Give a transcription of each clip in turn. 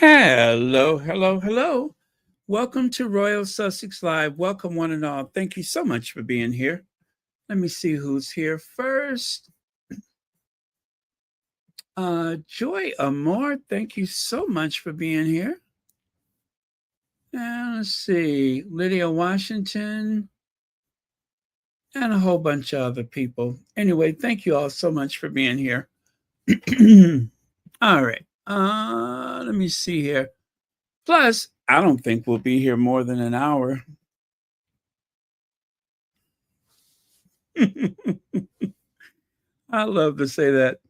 Hello, hello, hello. Welcome to Royal Sussex Live. Welcome, one and all. Thank you so much for being here. Let me see who's here first. Joy Amore, thank you so much for being here. And let's see, Lydia Washington, and a whole bunch of other people. Anyway, thank you all so much for being here. All right. Let me see here. Plus, I don't think we'll be here more than an hour. I love to say that.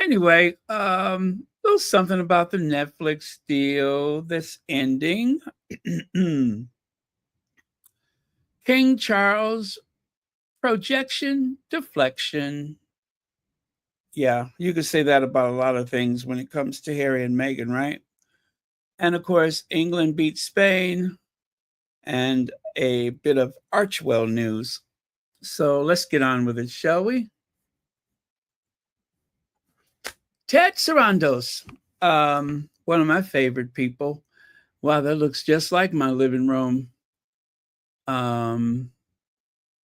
Anyway, there's something about the Netflix deal that's ending. King Charles, projection, deflection. Yeah, you could say that about a lot of things when it comes to Harry and Meghan, right? And of course, England beat Spain and a bit of Archwell news. So let's get on with it, shall we? Ted Sarandos, one of my favorite people. Wow, that looks just like my living room.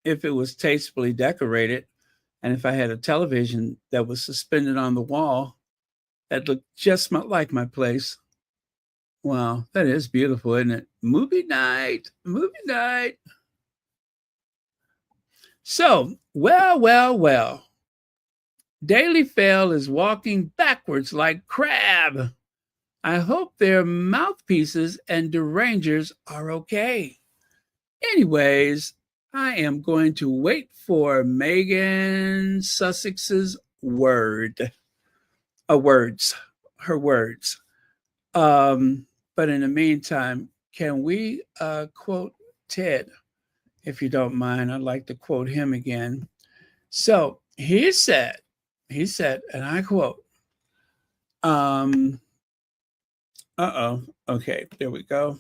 If it was tastefully decorated, and if I had a television that was suspended on the wall, that looked just like my place. Wow, that is beautiful, isn't it? Movie night, movie night. So, well. Daily Fail is walking backwards like crab. I hope their mouthpieces and derangers are okay. Anyways, I am going to wait for Meghan Sussex's word. Words. Her words. But in the meantime, can we quote Ted? If you don't mind, I'd like to quote him again. So he said, and I quote, okay, there we go.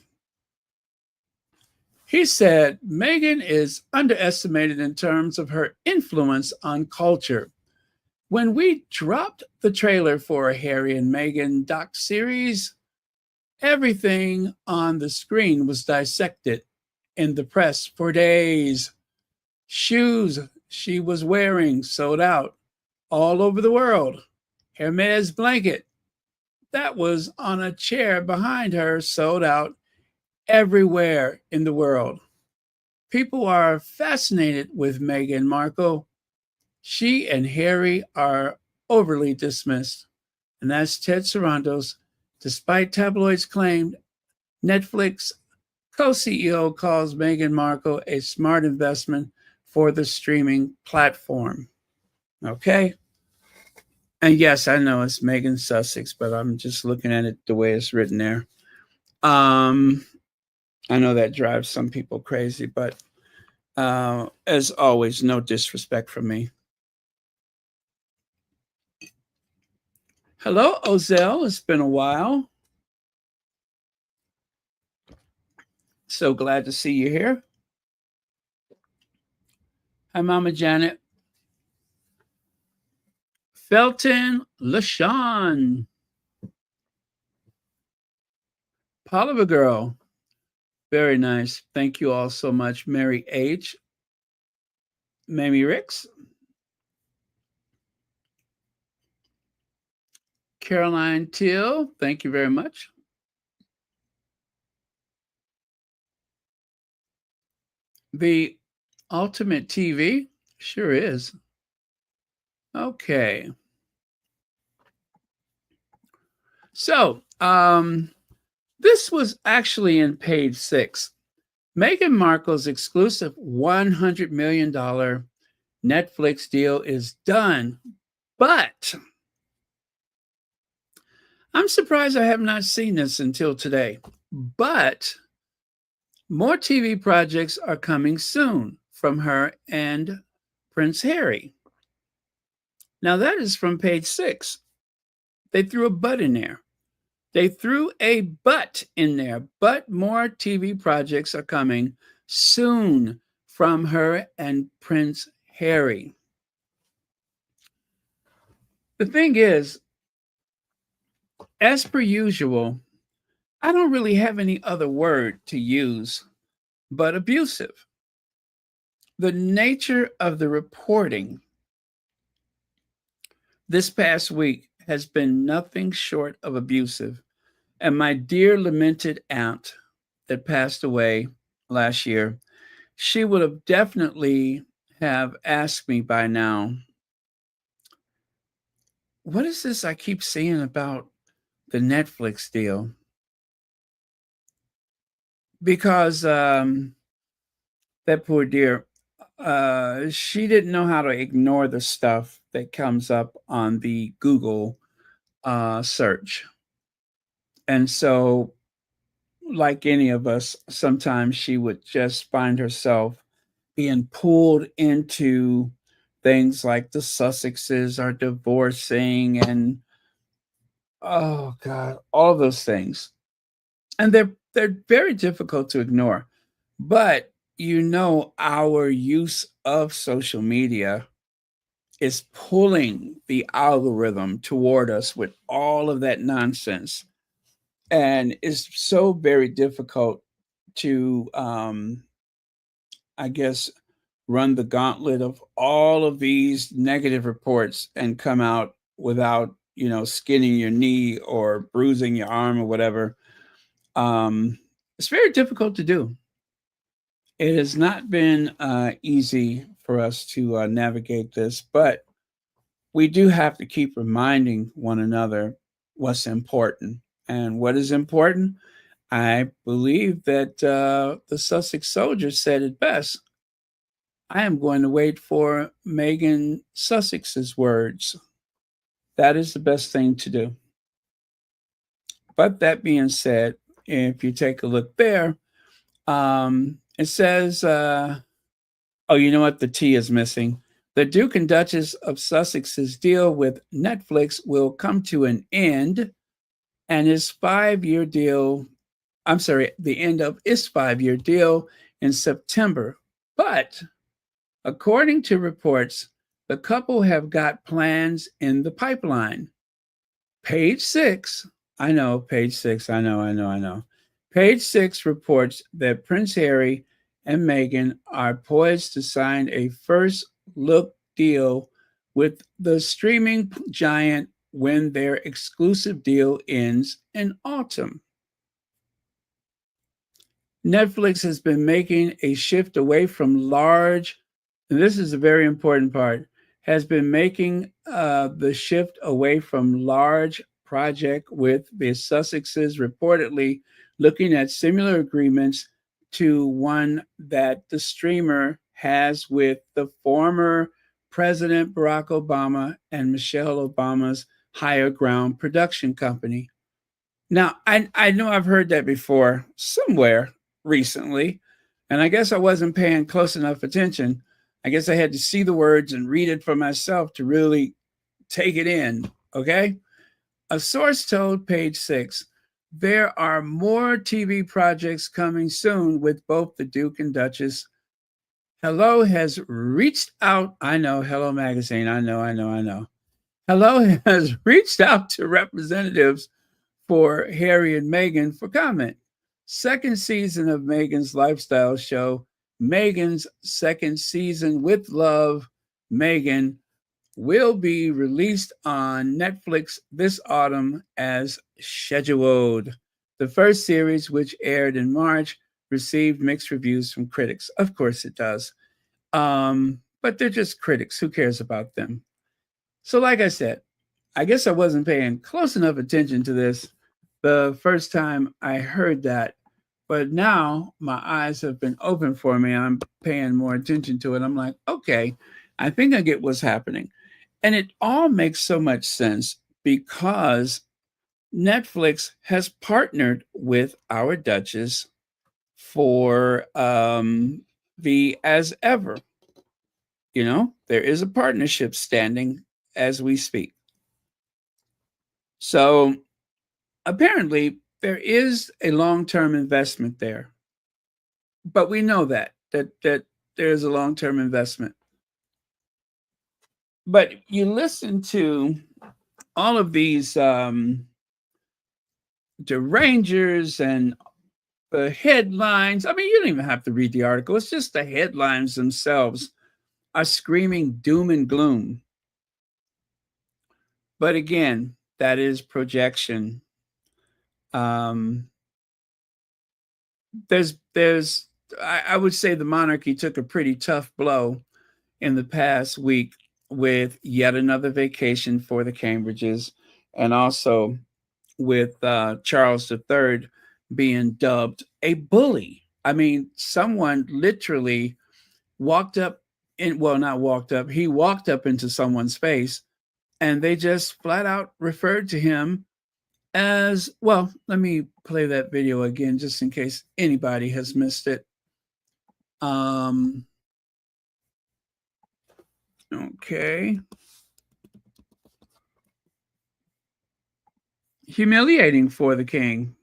He said, Meghan is underestimated in terms of her influence on culture. When we dropped the trailer for a Harry and Meghan doc series, everything on the screen was dissected in the press for days. Shoes she was wearing sold out all over the world. Hermes blanket that was on a chair behind her sold out everywhere in the world. People are fascinated with Meghan Markle. She and Harry are overly dismissed. And that's Ted Sarandos. Despite tabloids' claim, Netflix co-CEO calls Meghan Markle a smart investment for the streaming platform. Okay? And yes, I know it's Meghan Sussex, but I'm just looking at it the way it's written there. I know that drives some people crazy, but as always, no disrespect from me. Hello, Ozell. It's been a while. So glad to see you here. Hi, Mama Janet. Felton LaShawn. Oliver Girl. Very nice. Thank you all so much. Mary H. Mamie Ricks. Caroline Teal. Thank you very much. The Ultimate TV. Sure is. Okay. So, this was actually in page 6. Meghan Markle's exclusive $100 million Netflix deal is done, but I'm surprised I have not seen this until today. But more TV projects are coming soon from her and Prince Harry. Now, that is from page 6. They threw a but in there. But more TV projects are coming soon from her and Prince Harry. The thing is, as per usual, I don't really have any other word to use but abusive. The nature of the reporting this past week has been nothing short of abusive. And my dear lamented aunt that passed away last year, she would have definitely have asked me by now, what is this I keep seeing about the Netflix deal? Because that poor dear, she didn't know how to ignore the stuff that comes up on the Google search. And so, like any of us, sometimes she would just find herself being pulled into things like the Sussexes are divorcing and oh God, all of those things. And they're very difficult to ignore. But our use of social media is pulling the algorithm toward us with all of that nonsense. And it's so very difficult to I guess run the gauntlet of all of these negative reports and come out without, skinning your knee or bruising your arm or whatever. It's very difficult to do. It has not been easy for us to navigate this, but we do have to keep reminding one another what's important. And what is important? I believe that the Sussex soldier said it best. I am going to wait for Meghan Sussex's words. That is the best thing to do. But that being said, if you take a look there, it says, oh, you know what? The T is missing. The Duke and Duchess of Sussex's deal with Netflix will come to an end, and his 5 year deal, I'm sorry, the end of his 5 year deal in September. But according to reports, the couple have got plans in the pipeline. Page 6, I know, page 6, I know. Page 6 reports that Prince Harry and Meghan are poised to sign a first look deal with the streaming giant when their exclusive deal ends in autumn. Netflix has been making a shift away from large, and this is a very important part, has been making the shift away from large project with the Sussexes reportedly looking at similar agreements to one that the streamer has with the former President Barack Obama and Michelle Obama's Higher Ground production company. Now, I know I've heard that before somewhere recently, and I guess I wasn't paying close enough attention. I guess I had to see the words and read it for myself to really take it in. Okay. A source told Page 6 there are more TV projects coming soon with both the Duke and Duchess. Hello has reached out. I know, Hello Magazine. I know. Hello has reached out to representatives for Harry and Meghan for comment. Second season of Meghan's lifestyle show, Meghan's second season with Love, Meghan, will be released on Netflix this autumn as scheduled. The first series, which aired in March, received mixed reviews from critics. Of course it does. But they're just critics. Who cares about them? So, like I said, I guess I wasn't paying close enough attention to this the first time I heard that. But now my eyes have been open for me. I'm paying more attention to it. I'm like, okay, I think I get what's happening. And it all makes so much sense because Netflix has partnered with our Duchess for the As Ever. There is a partnership standing as we speak. So apparently there is a long-term investment there. But we know that there's a long-term investment. But you listen to all of these derangers and the headlines. I mean, you don't even have to read the article. It's just the headlines themselves are screaming doom and gloom. But again, that is projection. Um, I would say the monarchy took a pretty tough blow in the past week with yet another vacation for the Cambridges, and also with Charles III being dubbed a bully. I mean, someone literally walked up well, not walked up, he walked up into someone's face and they just flat out referred to him as well. Let me play that video again just in case anybody has missed it. Okay. Humiliating for the king.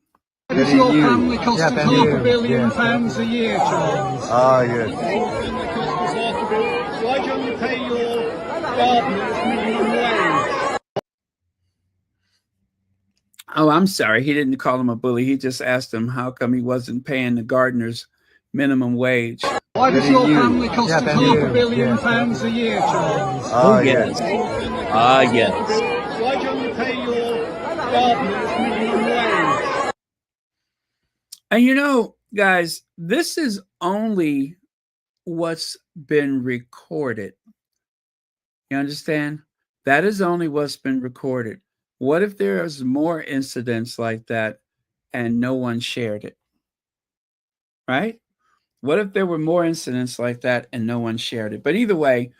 Does your family cost us £500 million a year, Charles? Ah, yes. Why don't you pay your gardeners minimum wage? Oh, I'm sorry. He didn't call him a bully. He just asked him how come he wasn't paying the gardeners minimum wage. Why does your family cost us £500 million a year, Charles? Oh, yes. Ah, yes. Why don't you pay your gardeners minimum wage? And you know, guys, this is only what's been recorded. You understand? That is only what's been recorded. What if there's more incidents like that and no one shared it? Right? What if there were more incidents like that and no one shared it? But either way,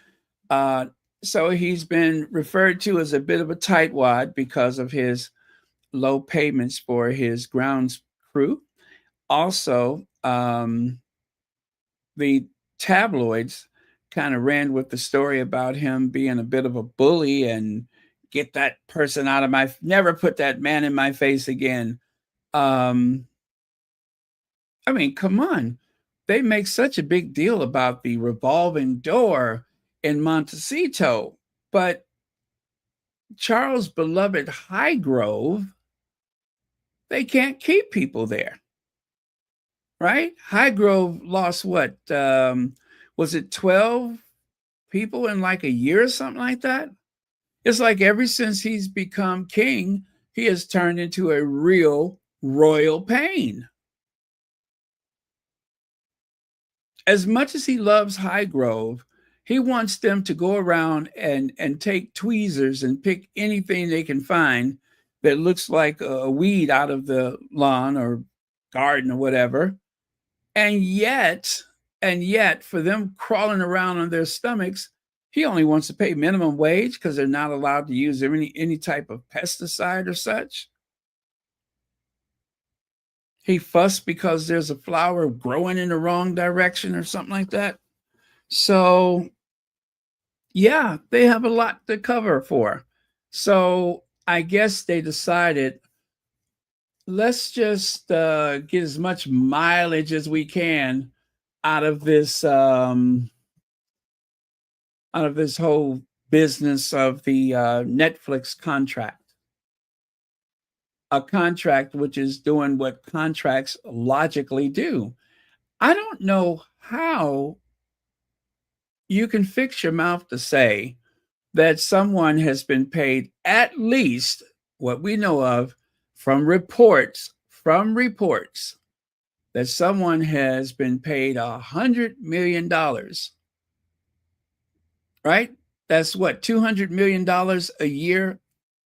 so he's been referred to as a bit of a tightwad because of his low payments for his grounds crew. Also, the tabloids kind of ran with the story about him being a bit of a bully and get that person out of never put that man in my face again. I mean, come on. They make such a big deal about the revolving door in Montecito, but Charles' beloved Highgrove, they can't keep people there. Right? Highgrove lost what? Was it 12 people in like a year or something like that? It's like ever since he's become king, he has turned into a real royal pain. As much as he loves Highgrove, he wants them to go around and take tweezers and pick anything they can find that looks like a weed out of the lawn or garden or whatever. And yet, for them crawling around on their stomachs, he only wants to pay minimum wage because they're not allowed to use any type of pesticide or such. He fussed because there's a flower growing in the wrong direction or something like that. So, yeah, they have a lot to cover for. So I guess they decided, let's just get as much mileage as we can out of this whole business of the Netflix contract. A contract which is doing what contracts logically do. I don't know how you can fix your mouth to say that someone has been paid at least what we know of from reports that someone has been paid $100 million. Right? That's what, $200 million a year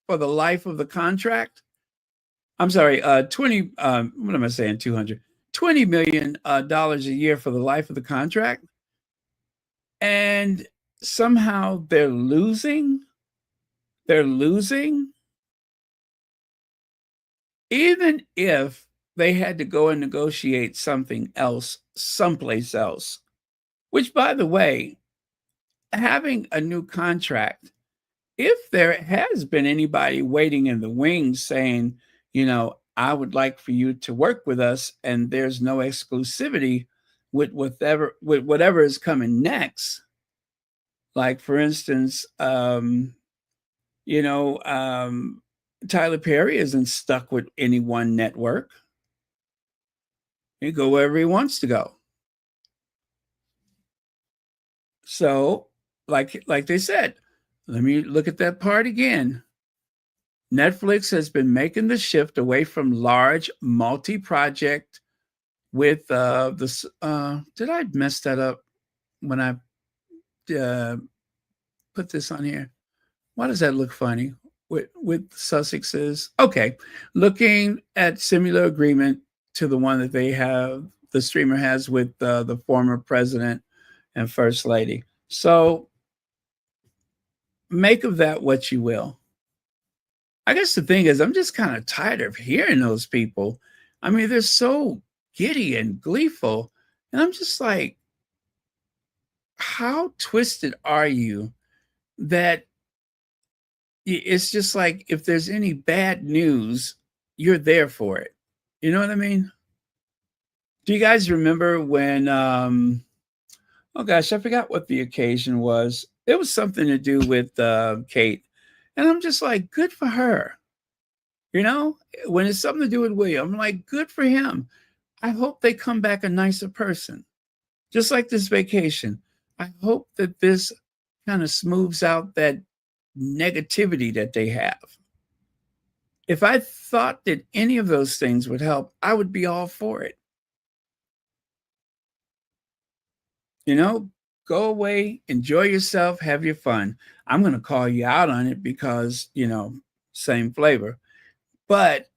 for the life of the contract? I'm sorry, 20, what am I saying, 200? $20 million dollars a year for the life of the contract. And somehow they're losing. Even if they had to go and negotiate something else, someplace else, which, by the way, having a new contract, if there has been anybody waiting in the wings saying, you know, I would like for you to work with us and there's no exclusivity with whatever is coming next. Like, for instance, Tyler Perry isn't stuck with any one network. He go wherever he wants to go. So, like they said, let me look at that part again. Netflix has been making the shift away from large multi-project with this. Did I mess that up when I uh, put this on here? Why does that look funny? With Sussex's, okay, looking at similar agreement to the one that they have, the streamer has with the former president and first lady. So make of that what you will. I guess the thing is, I'm just kind of tired of hearing those people. I mean, they're so giddy and gleeful, and I'm just like, how twisted are you that it's just like if there's any bad news, you're there for it. You know what I mean? Do you guys remember when oh gosh, I forgot what the occasion was. It was something to do with Kate. And I'm just like, good for her. You know, when it's something to do with William, I'm like, good for him. I hope they come back a nicer person. Just like this vacation. I hope that this kind of smooths out that negativity that they have. If I thought that any of those things would help, I would be all for it. You know, go away, enjoy yourself, have your fun. I'm going to call you out on it because, you know, same flavor. But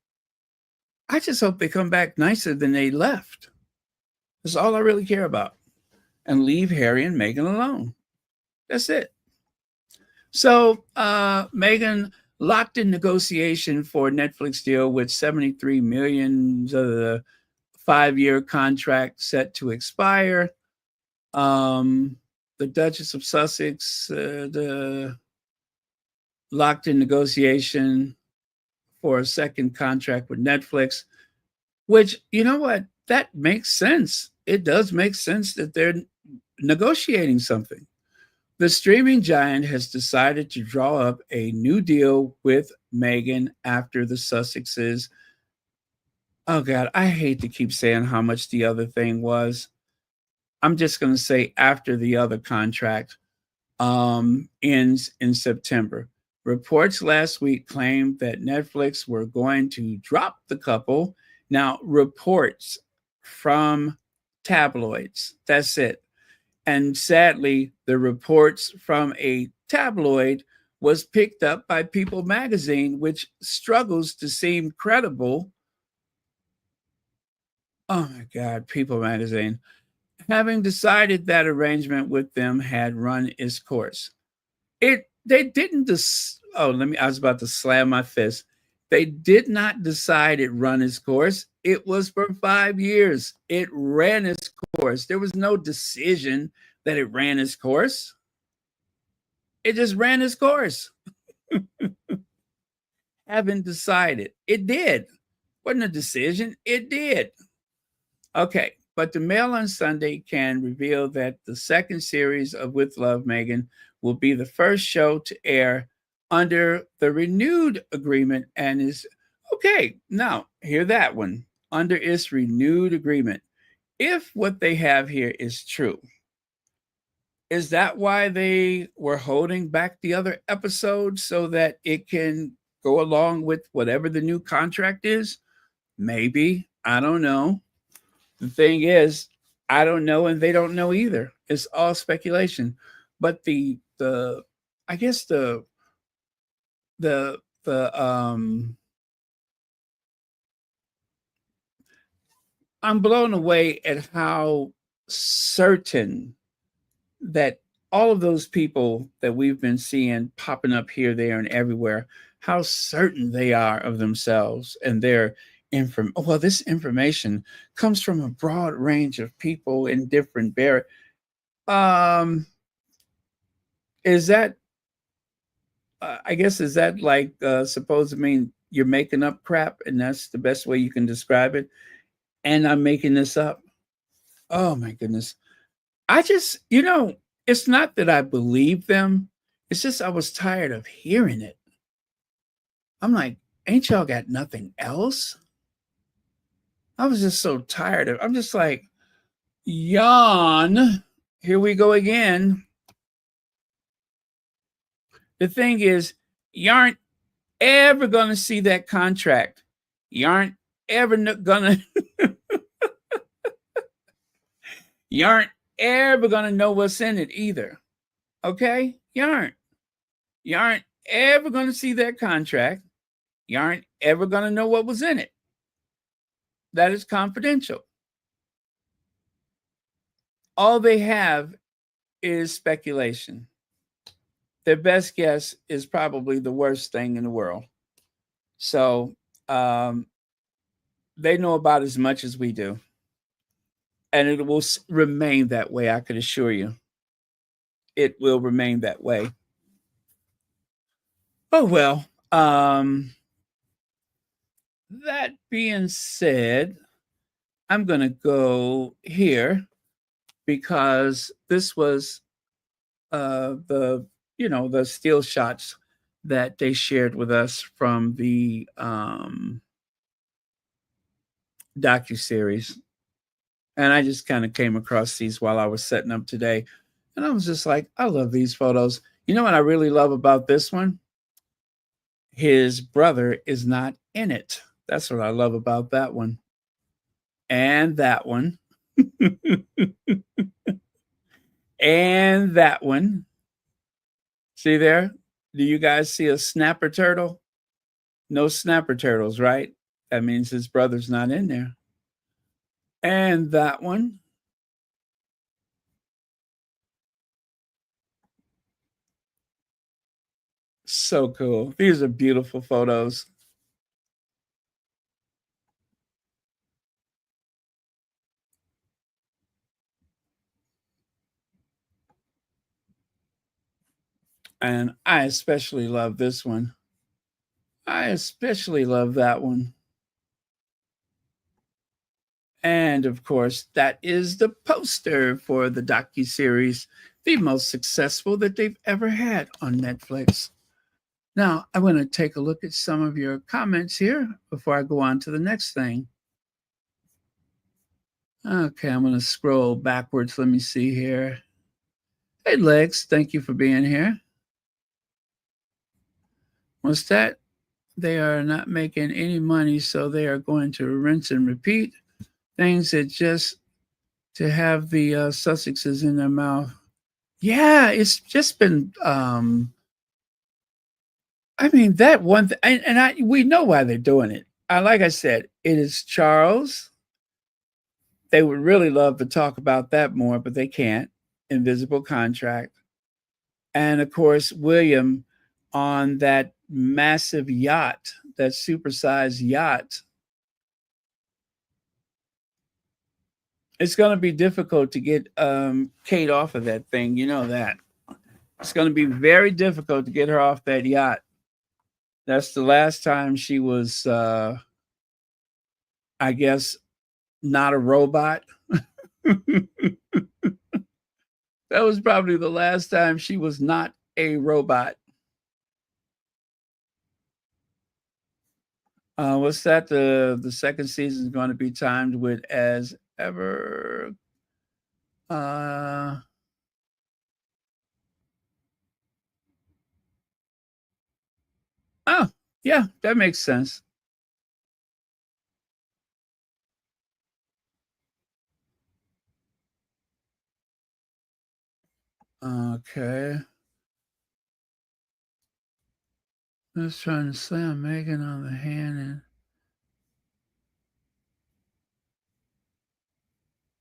I just hope they come back nicer than they left. That's all I really care about. And leave Harry and Meghan alone. That's it. So Meghan locked in negotiation for Netflix deal with 73 million of the 5-year contract set to expire. The Duchess of Sussex the locked in negotiation for a second contract with Netflix, which, you know what, that makes sense. It does make sense that they're negotiating something. The streaming giant has decided to draw up a new deal with Meghan after the Sussexes. Oh God, I hate to keep saying how much the other thing was. I'm just going to say after the other contract ends in September. Reports last week claimed that Netflix were going to drop the couple. Now, reports from tabloids. That's it. And sadly, the reports from a tabloid was picked up by People magazine, which struggles to seem credible. Oh my God, People magazine. Having decided that arrangement with them had run its course. They didn't I was about to slam my fist. They did not decide it run its course. It was for 5 years. It ran its course. There was no decision that it ran its course. It just ran its course. Haven't decided. It did. Wasn't a decision. It did. Okay. But the Mail on Sunday can reveal that the second series of With Love, Meghan will be the first show to air under the renewed agreement and is okay. Now, hear that one under its renewed agreement. If what they have here is true, is that why they were holding back the other episodes so that it can go along with whatever the new contract is? Maybe. I don't know. The thing is, I don't know, and they don't know either. It's all speculation. But I guess the I'm blown away at how certain that all of those people that we've been seeing popping up here, there, and everywhere, how certain they are of themselves and their well, this information comes from a broad range of people in different is that I guess is that like supposed to mean you're making up crap and that's the best way you can describe it? And I'm making this up. Oh my goodness. I just, it's not that I believe them. It's just I was tired of hearing it. I'm like, Ain't y'all got nothing else? I was just so tired of. I'm just like, yawn. Here we go again. The thing is, you aren't ever going to see that contract. You aren't ever going to. You aren't ever going to know what's in it either. Okay? You aren't. You aren't ever going to see that contract. You aren't ever going to know what was in it. That is confidential. All they have is speculation. Their best guess is probably the worst thing in the world. So they know about as much as we do. And it will remain that way, I can assure you. It will remain that way. Oh, well. That being said, I'm going to go here because this was the still shots that they shared with us from the docuseries. And I just kind of came across these while I was setting up today. And I was just like, I love these photos. You know what I really love about this one? His brother is not in it. That's what I love about that one. And that one. And that one. See there? Do you guys see a snapper turtle? No snapper turtles, right? That means his brother's not in there. And that one. So cool. These are beautiful photos. And I especially love this one. I especially love that one. And of course, that is the poster for the docuseries, the most successful that they've ever had on Netflix. Now, I want to take a look at some of your comments here before I go on to the next thing. Okay, I'm going to scroll backwards. Let me see here. Hey, Lex, thank you for being here. What's that? They are not making any money, so they are going to rinse and repeat things that just to have the Sussexes in their mouth. Yeah, it's just been. I mean, that one, we know why they're doing it. Like I said, it is Charles. They would really love to talk about that more, but they can't. Invisible contract, and of course, William on that massive yacht, that supersized yacht. It's going to be difficult to get Kate off of that thing. You know that. It's going to be very difficult to get her off that yacht. That's the last time she was, I guess, not a robot. That was probably the last time she was not a robot. What's that? The second season is going to be timed with as ever. Oh, yeah, that makes sense. Okay. Just trying to slam Meghan on the hand and.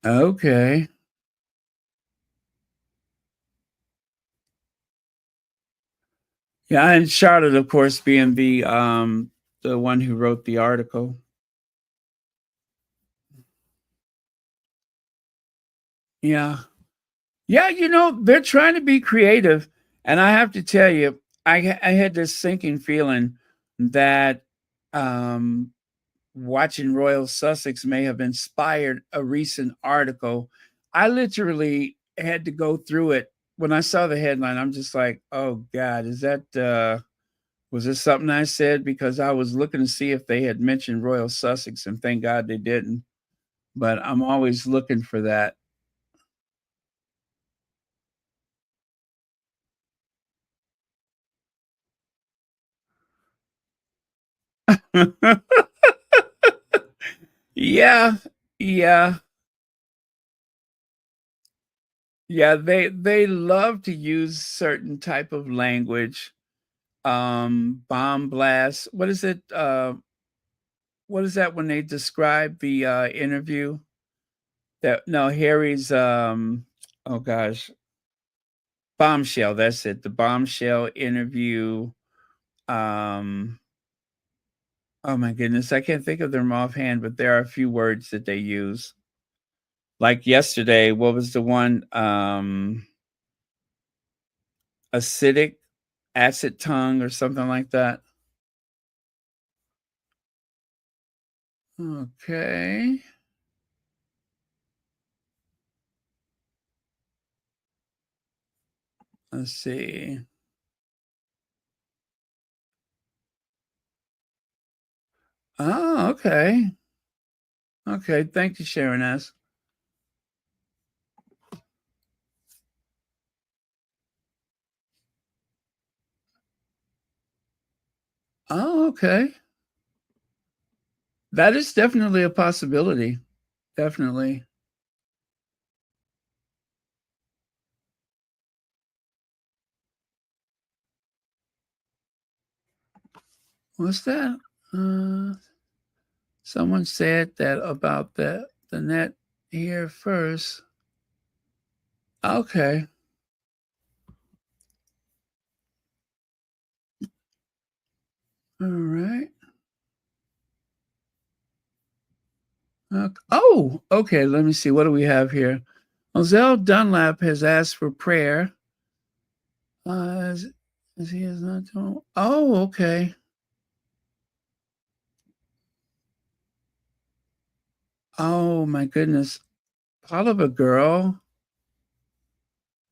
Okay. Yeah, and Charlotte, of course, being the one who wrote the article. Yeah. Yeah, they're trying to be creative. And I have to tell you, I had this sinking feeling that watching Royal Sussex may have inspired a recent article. I literally had to go through it. When I saw the headline, I'm just like, oh God, is that Was this something I said? Because I was looking to see if they had mentioned Royal Sussex, and thank God they didn't. But I'm always looking for that. Yeah, yeah, yeah. They love to use certain type of language. Bomb blast. What is that when they describe the interview? That no, Harry's oh gosh, bombshell. That's it. The bombshell interview. Um, oh my goodness, I can't think of them offhand, but there are a few words that they use. Like yesterday, what was the one? Acidic, acid tongue, or something like that. Okay, let's see. Oh, okay. Okay, thank you, sharing us. Oh, okay. That is definitely a possibility. Definitely. What's that? Uh, Someone said that about the net here first. Okay. All right. Oh, okay. Let me see. What do we have here? Ozell Dunlap has asked for prayer. As he is not doing. Oh, okay. Oh my goodness. Oliver girl.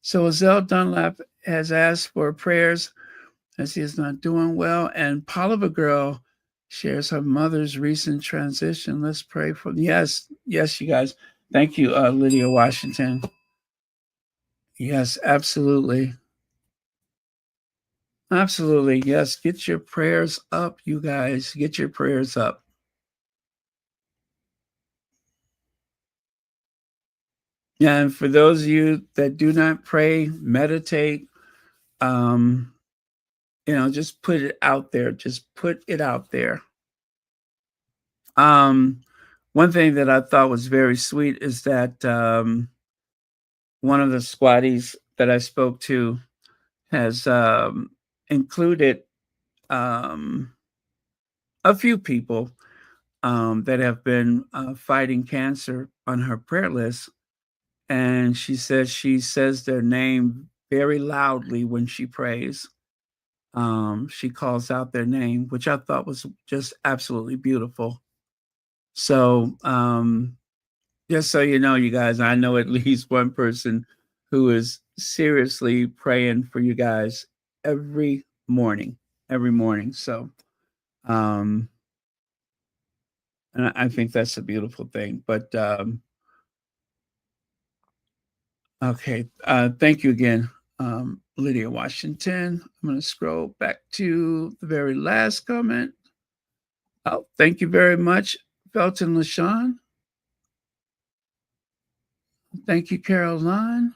So Ozell Dunlap has asked for prayers as he is not doing well. And Poliva Girl shares her mother's recent transition. Let's pray for yes, yes, you guys. Thank you, Lydia Washington. Yes, absolutely. Absolutely. Yes. Get your prayers up, you guys. Get your prayers up. And for those of you that do not pray, meditate, um, just put it out there. Just put it out there. Um, One thing that I thought was very sweet is that one of the squatties that I spoke to has included um, a few people that have been fighting cancer on her prayer list. And she says their name very loudly when she prays. She calls out their name, which I thought was just absolutely beautiful. So, just so you know, you guys, I know at least one person who is seriously praying for you guys every morning, every morning. So, um, and I think that's a beautiful thing. But okay, thank you again, Lydia Washington. I'm going to scroll back to the very last comment. Oh, thank you very much, Felton LaShawn. Thank you, Caroline.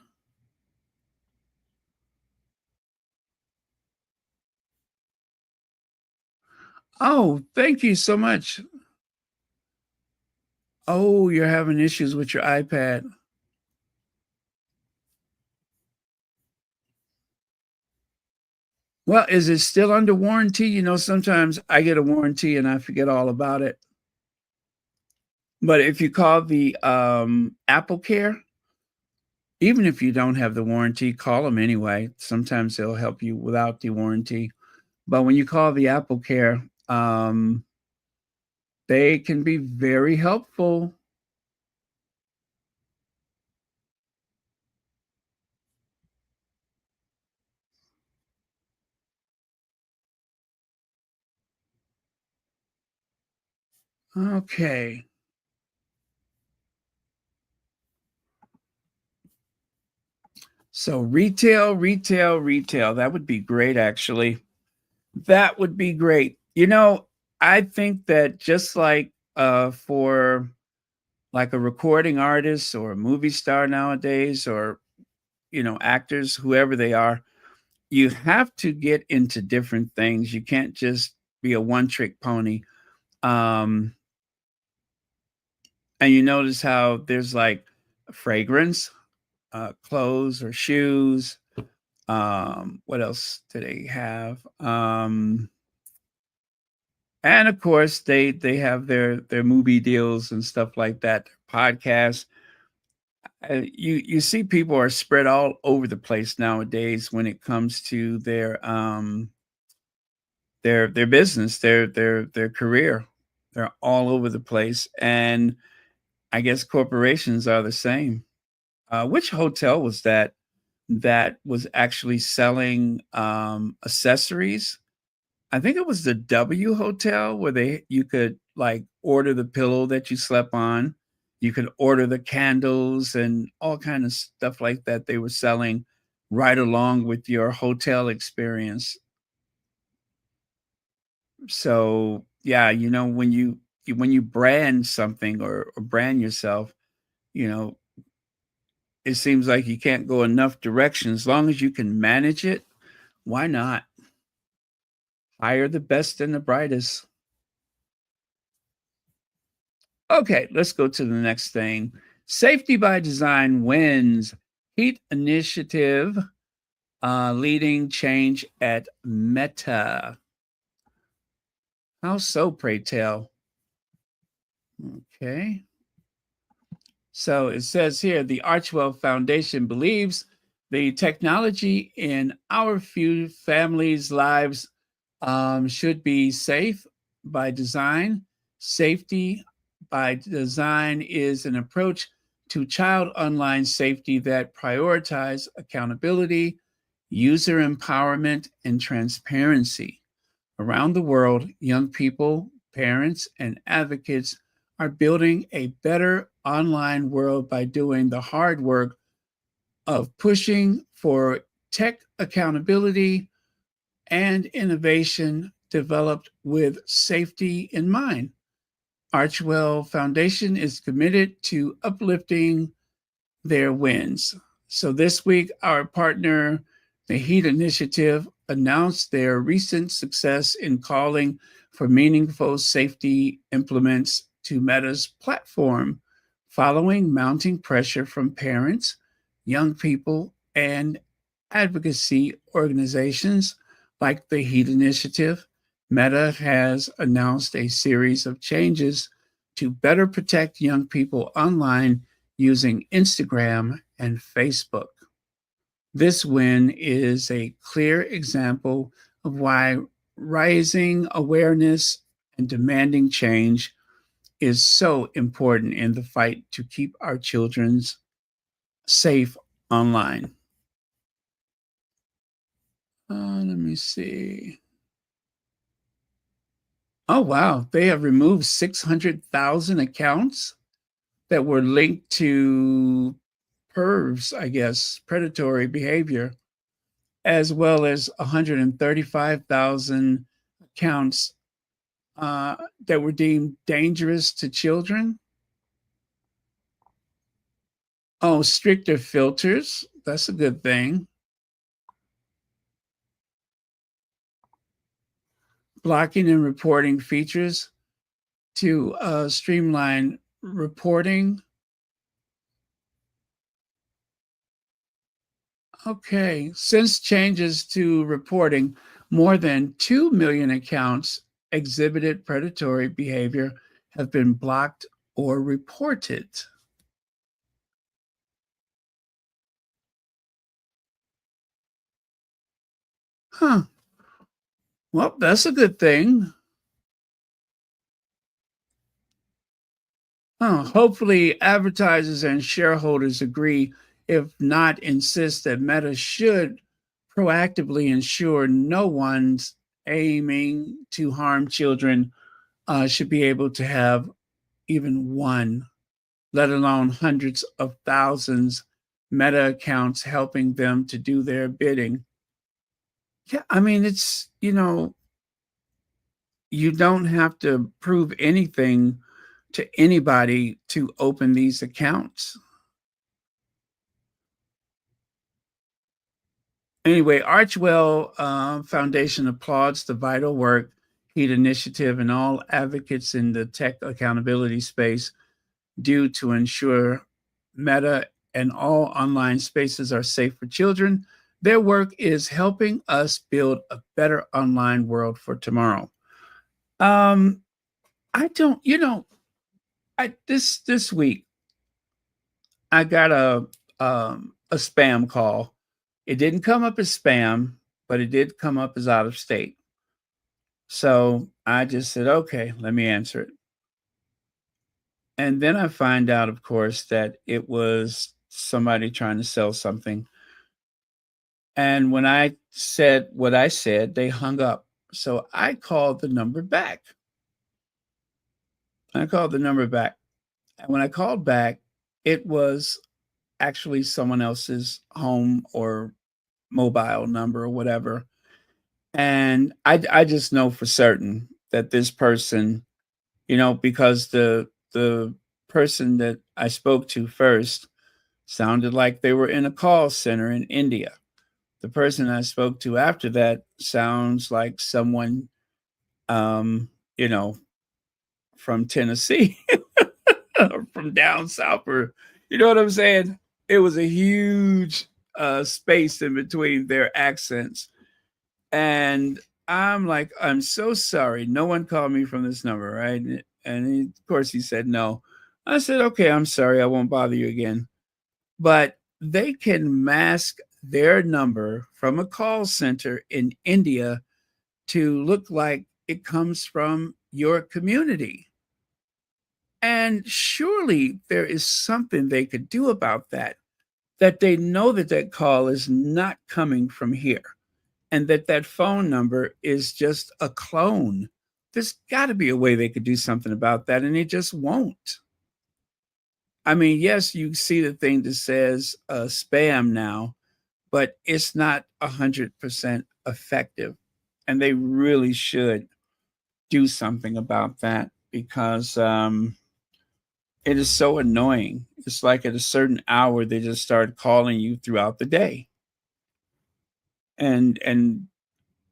Oh, thank you so much. Oh, you're having issues with your iPad. Well, is it still under warranty? Sometimes I get a warranty and I forget all about it. But if you call the Apple Care, even if you don't have the warranty, call them anyway. Sometimes they'll help you without the warranty. But when you call the Apple Care, they can be very helpful. Okay. So retail, retail, retail. That would be great, actually. That would be great. I think that just like for like a recording artist or a movie star nowadays, or actors, whoever they are, you have to get into different things. You can't just be a one trick pony. Um, and you notice how there's like fragrance, clothes or shoes. What else do they have? And of course, they have their movie deals and stuff like that. Podcasts. You see, people are spread all over the place nowadays when it comes to their business, their career. They're all over the place, and I guess corporations are the same. Which hotel was that was actually selling accessories? I think it was the W Hotel where you could like order the pillow that you slept on. You could order the candles and all kind of stuff like that they were selling right along with your hotel experience. So yeah, when you brand something or brand yourself, you know, it seems like you can't go enough directions. As long as you can manage it, why not? Hire the best and the brightest. Okay, let's go to the next thing. Safety by design wins. Heat initiative leading change at Meta. How so, pray tell? Okay. So it says here the Archwell Foundation believes the technology in our few families' lives should be safe by design. Safety by design is an approach to child online safety that prioritizes accountability, user empowerment, and transparency. Around the world, young people, parents, and advocates are building a better online world by doing the hard work of pushing for tech accountability and innovation developed with safety in mind. Archwell Foundation is committed to uplifting their wins. So this week, our partner, the Heat Initiative, announced their recent success in calling for meaningful safety implements to Meta's platform, following mounting pressure from parents, young people, and advocacy organizations like the Heat Initiative. Meta has announced a series of changes to better protect young people online using Instagram and Facebook. This win is a clear example of why rising awareness and demanding change is so important in the fight to keep our children safe online. Let me see. Oh, wow. They have removed 600,000 accounts that were linked to pervs, I guess, predatory behavior, as well as 135,000 accounts that were deemed dangerous to children. Oh, stricter filters. That's a good thing. Blocking and reporting features to streamline reporting. Okay, since changes to reporting, more than 2 million accounts exhibited predatory behavior have been blocked or reported. Huh. Well, that's a good thing. Hopefully, advertisers and shareholders agree, if not, insist that Meta should proactively ensure no one's aiming to harm children should be able to have even one, let alone hundreds of thousands meta accounts helping them to do their bidding. Yeah, I mean, it's, you don't have to prove anything to anybody to open these accounts. Anyway, Archwell Foundation applauds the vital work, Heat Initiative, and all advocates in the tech accountability space do to ensure Meta and all online spaces are safe for children. Their work is helping us build a better online world for tomorrow. Um, I don't, I this week I got a spam call. It didn't come up as spam, but it did come up as out of state. So I just said, okay, let me answer it. And then I find out, of course, that it was somebody trying to sell something. And when I said what I said, they hung up. So I called the number back. I called the number back. And when I called back, it was actually someone else's home or mobile number or whatever. And I just know for certain that this person, because the person that I spoke to first sounded like they were in a call center in India. The person I spoke to after that sounds like someone, um, you know, from Tennessee or from down south, or you know what I'm saying? It was a huge space in between their accents. And I'm like, I'm so sorry. No one called me from this number, right? Of course, he said no. I said, okay, I'm sorry. I won't bother you again. But they can mask their number from a call center in India to look like it comes from your community. And surely there is something they could do about that, that they know that that call is not coming from here and that that phone number is just a clone. There's got to be a way they could do something about that, and they just won't. I mean, yes, you see the thing that says spam now, but it's not 100% effective. And they really should do something about that because it is so annoying. It's like at a certain hour, they just start calling you throughout the day. And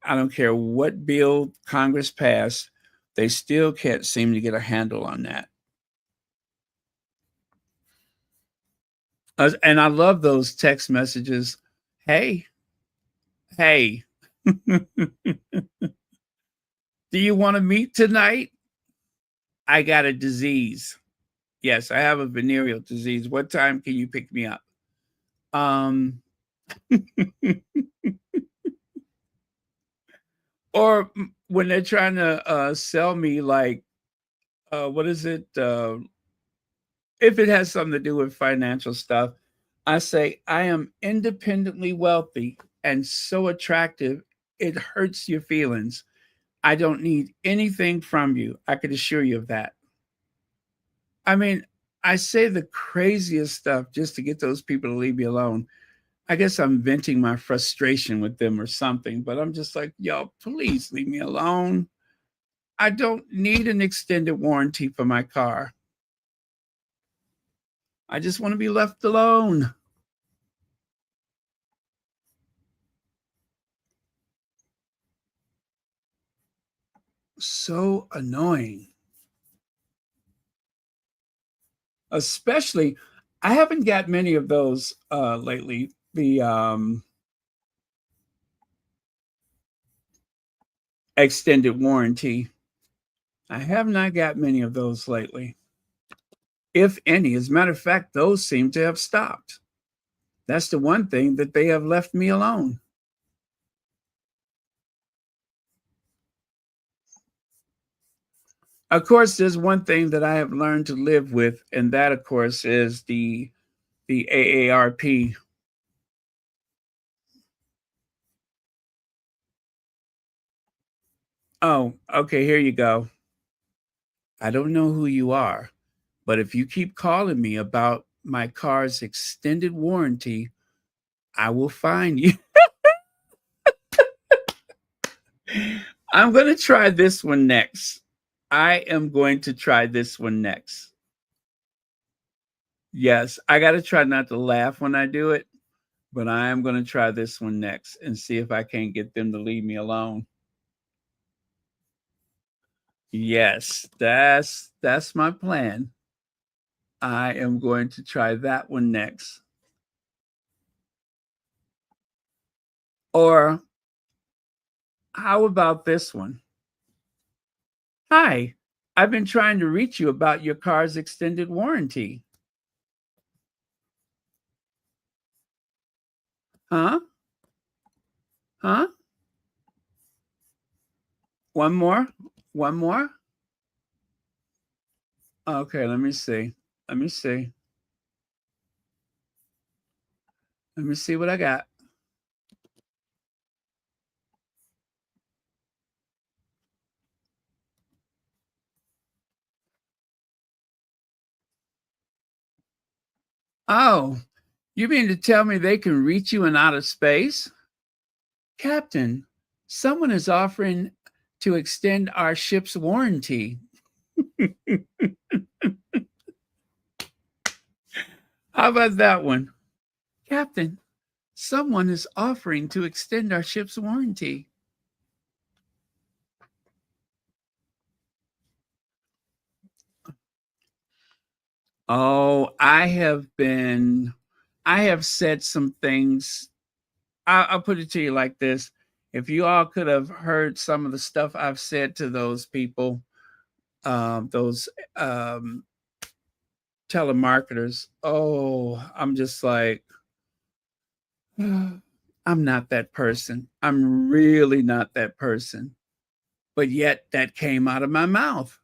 I don't care what bill Congress passed, they still can't seem to get a handle on that. And I love those text messages. Hey, hey, do you want to meet tonight? I got a disease. Yes, I have a venereal disease. What time can you pick me up? Um, or when they're trying to sell me, like, what is it? If it has something to do with financial stuff, I say, I am independently wealthy and so attractive, it hurts your feelings. I don't need anything from you. I could assure you of that. I mean, I say the craziest stuff just to get those people to leave me alone. I guess I'm venting my frustration with them or something, but I'm just like, yo, please leave me alone. I don't need an extended warranty for my car. I just want to be left alone. So annoying. Especially, I haven't got many of those lately. The extended warranty. I have not got many of those lately, if any. As a matter of fact, those seem to have stopped. That's the one thing that they have left me alone. Of course, there's one thing that I have learned to live with, and that, of course, is the AARP. Oh, okay, here you go. I don't know who you are, but if you keep calling me about my car's extended warranty, I will fine you. I'm going to try this one next. I am going to try this one next. Yes, I got to try not to laugh when I do it, but I am going to try this one next and see if I can't get them to leave me alone. Yes, that's my plan. I am going to try that one next. Or how about this one? Hi, I've been trying to reach you about your car's extended warranty. Huh? Huh? One more? One more? Okay, let me see. Let me see. Let me see what I got. Oh, you mean to tell me they can reach you in outer space? Captain, someone is offering to extend our ship's warranty. How about that one? Captain, someone is offering to extend our ship's warranty. Oh, I have said some things. I'll put it to you like this. If you all could have heard some of the stuff I've said to those people, those um, telemarketers, oh, I'm just like, I'm not that person. I'm really not that person. But yet that came out of my mouth.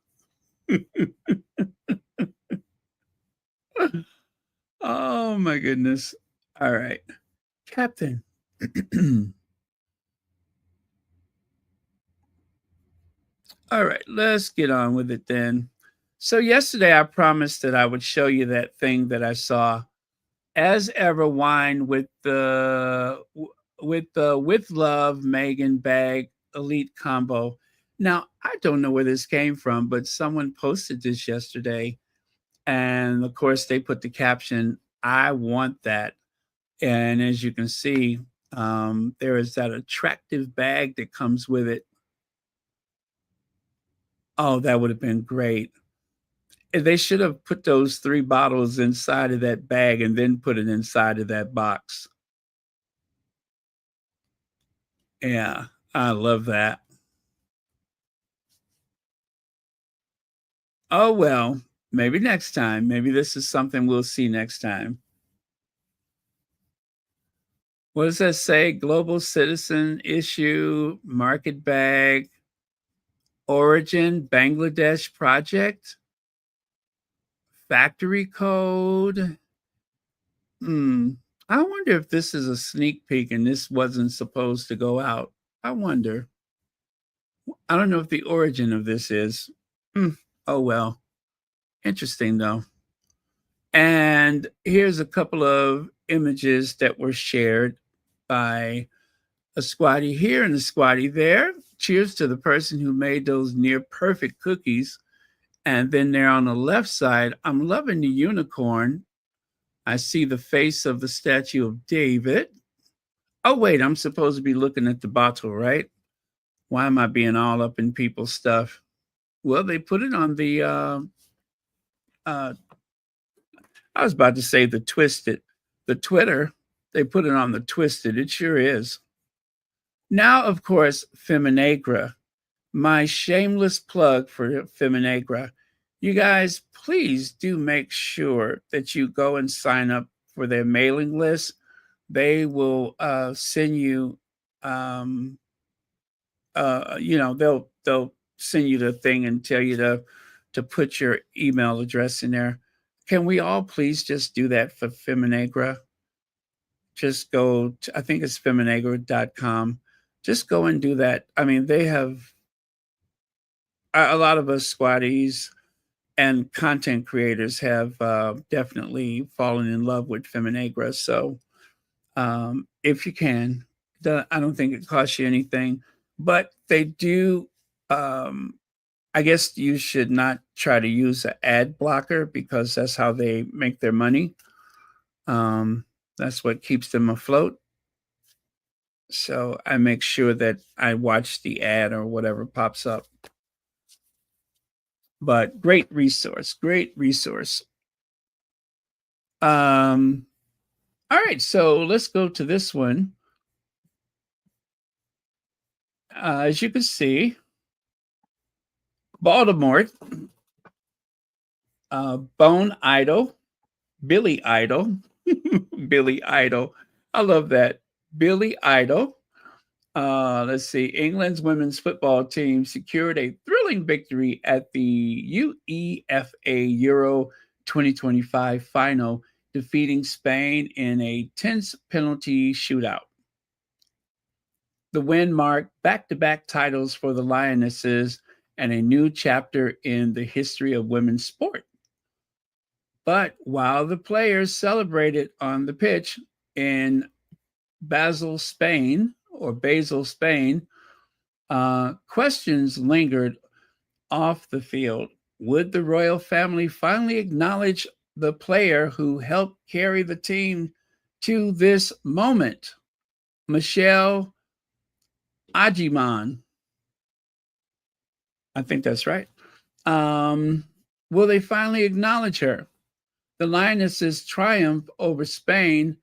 Oh my goodness. All right. Captain. All right, let's get on with it then. So yesterday I promised that I would show you that thing that I saw as ever wine with the with love Meghan bag elite combo. Now, I don't know where this came from, but someone posted this yesterday and of course they put the caption, I want that. And as you can see, there is that attractive bag that comes with it. Oh, that would have been great. They should have put those 3 bottles inside of that bag and then put it inside of that box. Yeah, I love that. Oh, well, maybe next time. Maybe this is something we'll see next time. What does that say? Global citizen issue, market bag, origin, Bangladesh project, factory code. Hmm. I wonder if this is a sneak peek and this wasn't supposed to go out. I wonder. I don't know if the origin of this is. Hmm. Oh, well. Interesting, though. And here's a couple of images that were shared by a squatty here and a squatty there. Cheers to the person who made those near perfect cookies. And then there on the left side, I'm loving the unicorn. I see the face of the statue of David. Oh, wait, I'm supposed to be looking at the bottle, right? Why am I being all up in people's stuff? Well, they put it on the, uh, I was about to say the twisted, the Twitter. They put it on the twisted. It sure is. Now, of course, Feminagra, my shameless plug for Feminagra. You guys, please do make sure that you go and sign up for their mailing list. They will send you, they'll send you the thing and tell you to put your email address in there. Can we all please just do that for Feminagra? Just go to, I think it's feminagra.com. Just go and do that. I mean, they have a lot of us squatties. and content creators have definitely fallen in love with Feminagra. So if you can, I don't think it costs you anything, but they do. I guess you should not try to use an ad blocker because that's how they make their money. That's what keeps them afloat. So I make sure that I watch the ad or whatever pops up. But great resource, great resource. All right, so let's go to this one. As you can see, Baltimore, Bone Idol, Billy Idol, Billy Idol. I love that. Billy Idol. Let's see. England's women's football team secured a thrilling victory at the UEFA Euro 2025 final, defeating Spain in a tense penalty shootout. The win marked back-to-back titles for the Lionesses and a new chapter in the history of women's sport. But while the players celebrated on the pitch in Basel, Spain, questions lingered off the field. Would the royal family finally acknowledge the player who helped carry the team to this moment? Michelle Ajiman. I think that's right. Will they finally acknowledge her? The Lionesses' triumph over Spain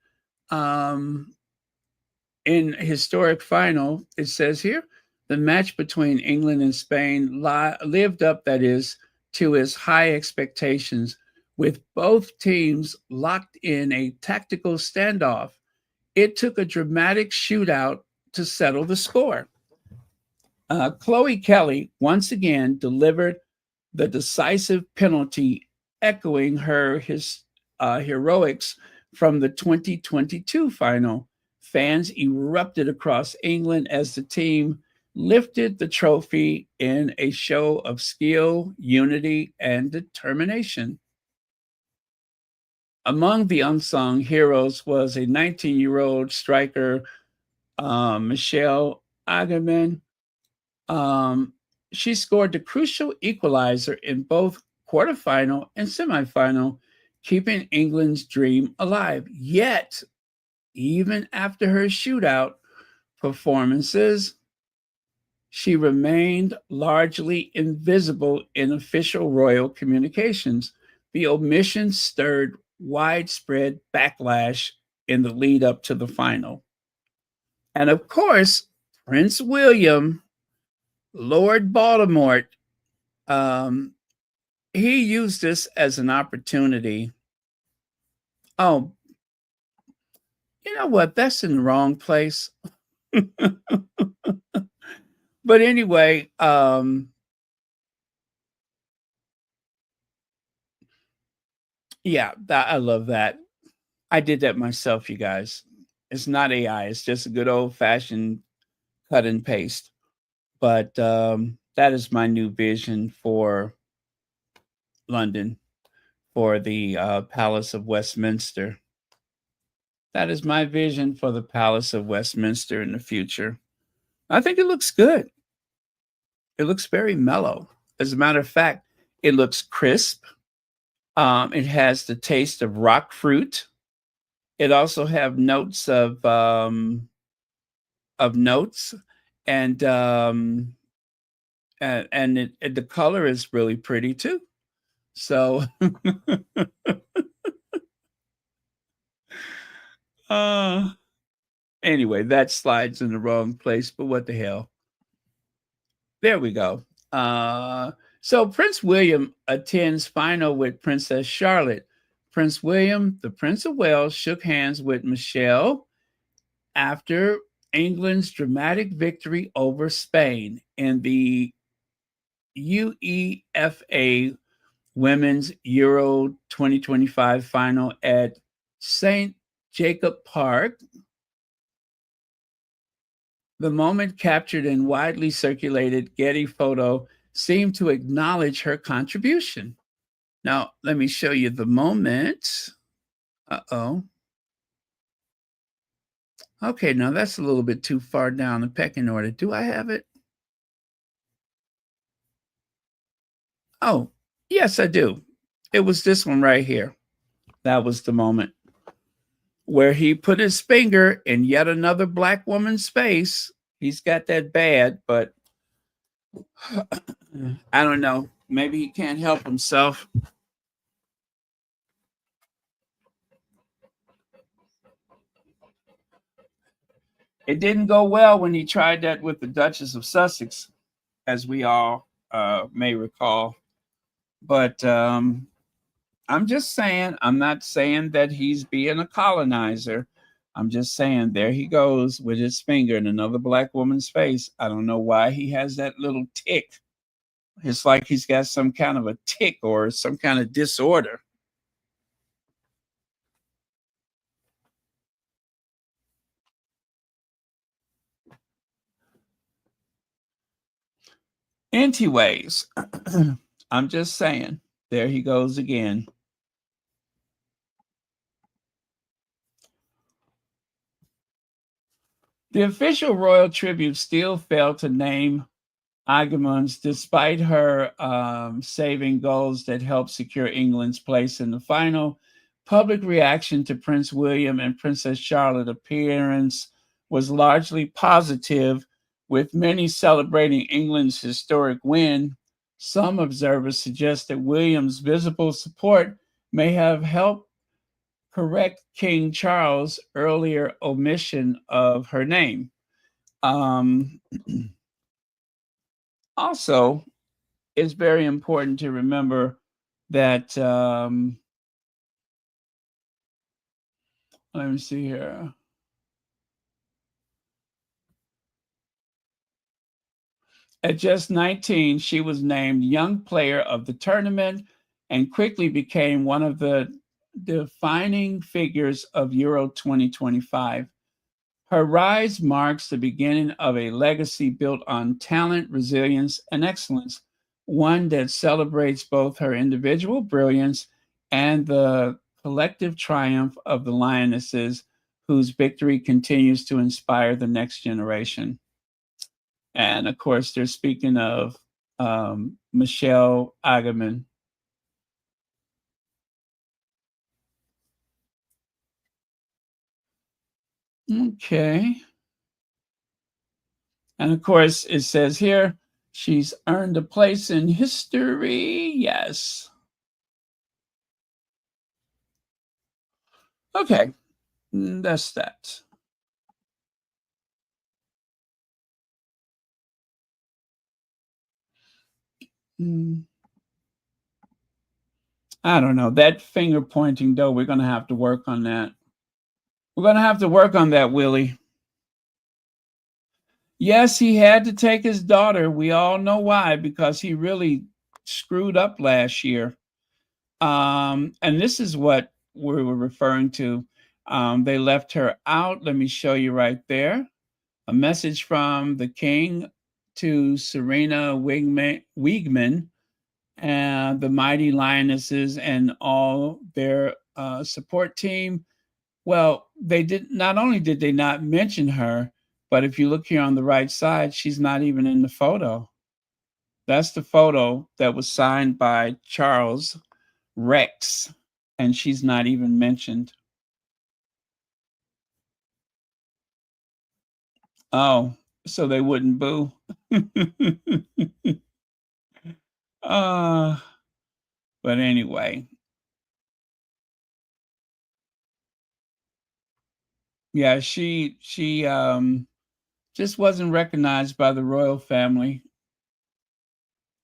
in historic final, it says here, the match between England and Spain lived up, that is, to its high expectations, with both teams locked in a tactical standoff. It took a dramatic shootout to settle the score. Chloe Kelly once again delivered the decisive penalty, echoing her heroics from the 2022 final. Fans erupted across England as the team lifted the trophy in a show of skill, unity, and determination. Among the unsung heroes was a 19-year-old striker, Michelle Agerman. She scored the crucial equalizer in both quarterfinal and semifinal, keeping England's dream alive. Yet, even after her shootout performances, she remained largely invisible in official royal communications. The omission stirred widespread backlash in the lead up to the final. And of course, Prince William, Lord Baltimore, he used this as an opportunity. Oh, you know what? That's in the wrong place. But anyway, yeah, I love that. I did that myself, you guys. It's not AI, it's just a good old fashioned cut and paste. But that is my new vision for London, for the Palace of Westminster. That is my vision for the Palace of Westminster in the future. I think it looks good. It looks very mellow. As a matter of fact, it looks crisp. It has the taste of rock fruit. It also have notes of notes, and the color is really pretty too. So, anyway, that slides in the wrong place, but what the hell? There we go. So Prince William attends final with Princess Charlotte. Prince William, the Prince of Wales, shook hands with Michelle after England's dramatic victory over Spain in the UEFA Women's Euro 2025 final at St. Jacob Park. The moment, captured in widely circulated Getty photo, seemed to acknowledge her contribution. Now, let me show you the moment. Uh-oh. Okay, now that's a little bit too far down the pecking order. Do I have it? Oh, yes, I do. It was this one right here. That was the moment where he put his finger in yet another black woman's face. He's got that bad, but I don't know. Maybe he can't help himself. It didn't go well when he tried that with the Duchess of Sussex, as we all may recall. But I'm just saying, I'm not saying that he's being a colonizer. I'm just saying there he goes with his finger in another black woman's face. I don't know why he has that little tick. It's like he's got some kind of a tick or some kind of disorder. Anyways, I'm just saying, there he goes again. The official royal tribute still failed to name Agamemnon's, despite her saving goals that helped secure England's place in the final. Public reaction to Prince William and Princess Charlotte's appearance was largely positive, with many celebrating England's historic win. Some observers suggest that William's visible support may have helped correct King Charles' earlier omission of her name. Um, Also, it's very important to remember that, let me see here. At just 19, she was named Young Player of the Tournament and quickly became one of the defining figures of Euro 2025. Her rise marks the beginning of a legacy built on talent, resilience, and excellence, one that celebrates both her individual brilliance and the collective triumph of the lionesses, whose victory continues to inspire the next generation. And of course, they're speaking of Michelle Agamemnon. Okay. And of course, it says here, she's earned a place in history. Yes. Okay. That's that. Mm, I don't know. That finger pointing, though, we're going to have to work on that. We're going to have to work on that, Willie. Yes, he had to take his daughter. We all know why, because he really screwed up last year. And this is what we were referring to. They left her out. Let me show you right there. A message from the king to Serena Wiegman and the Mighty Lionesses and all their support team. Well, they did not only did they not mention her, but if you look here on the right side, she's not even in the photo. That's the photo that was signed by Charles Rex, and she's not even mentioned. Oh, so they wouldn't boo. uh, but anyway, yeah, she just wasn't recognized by the royal family.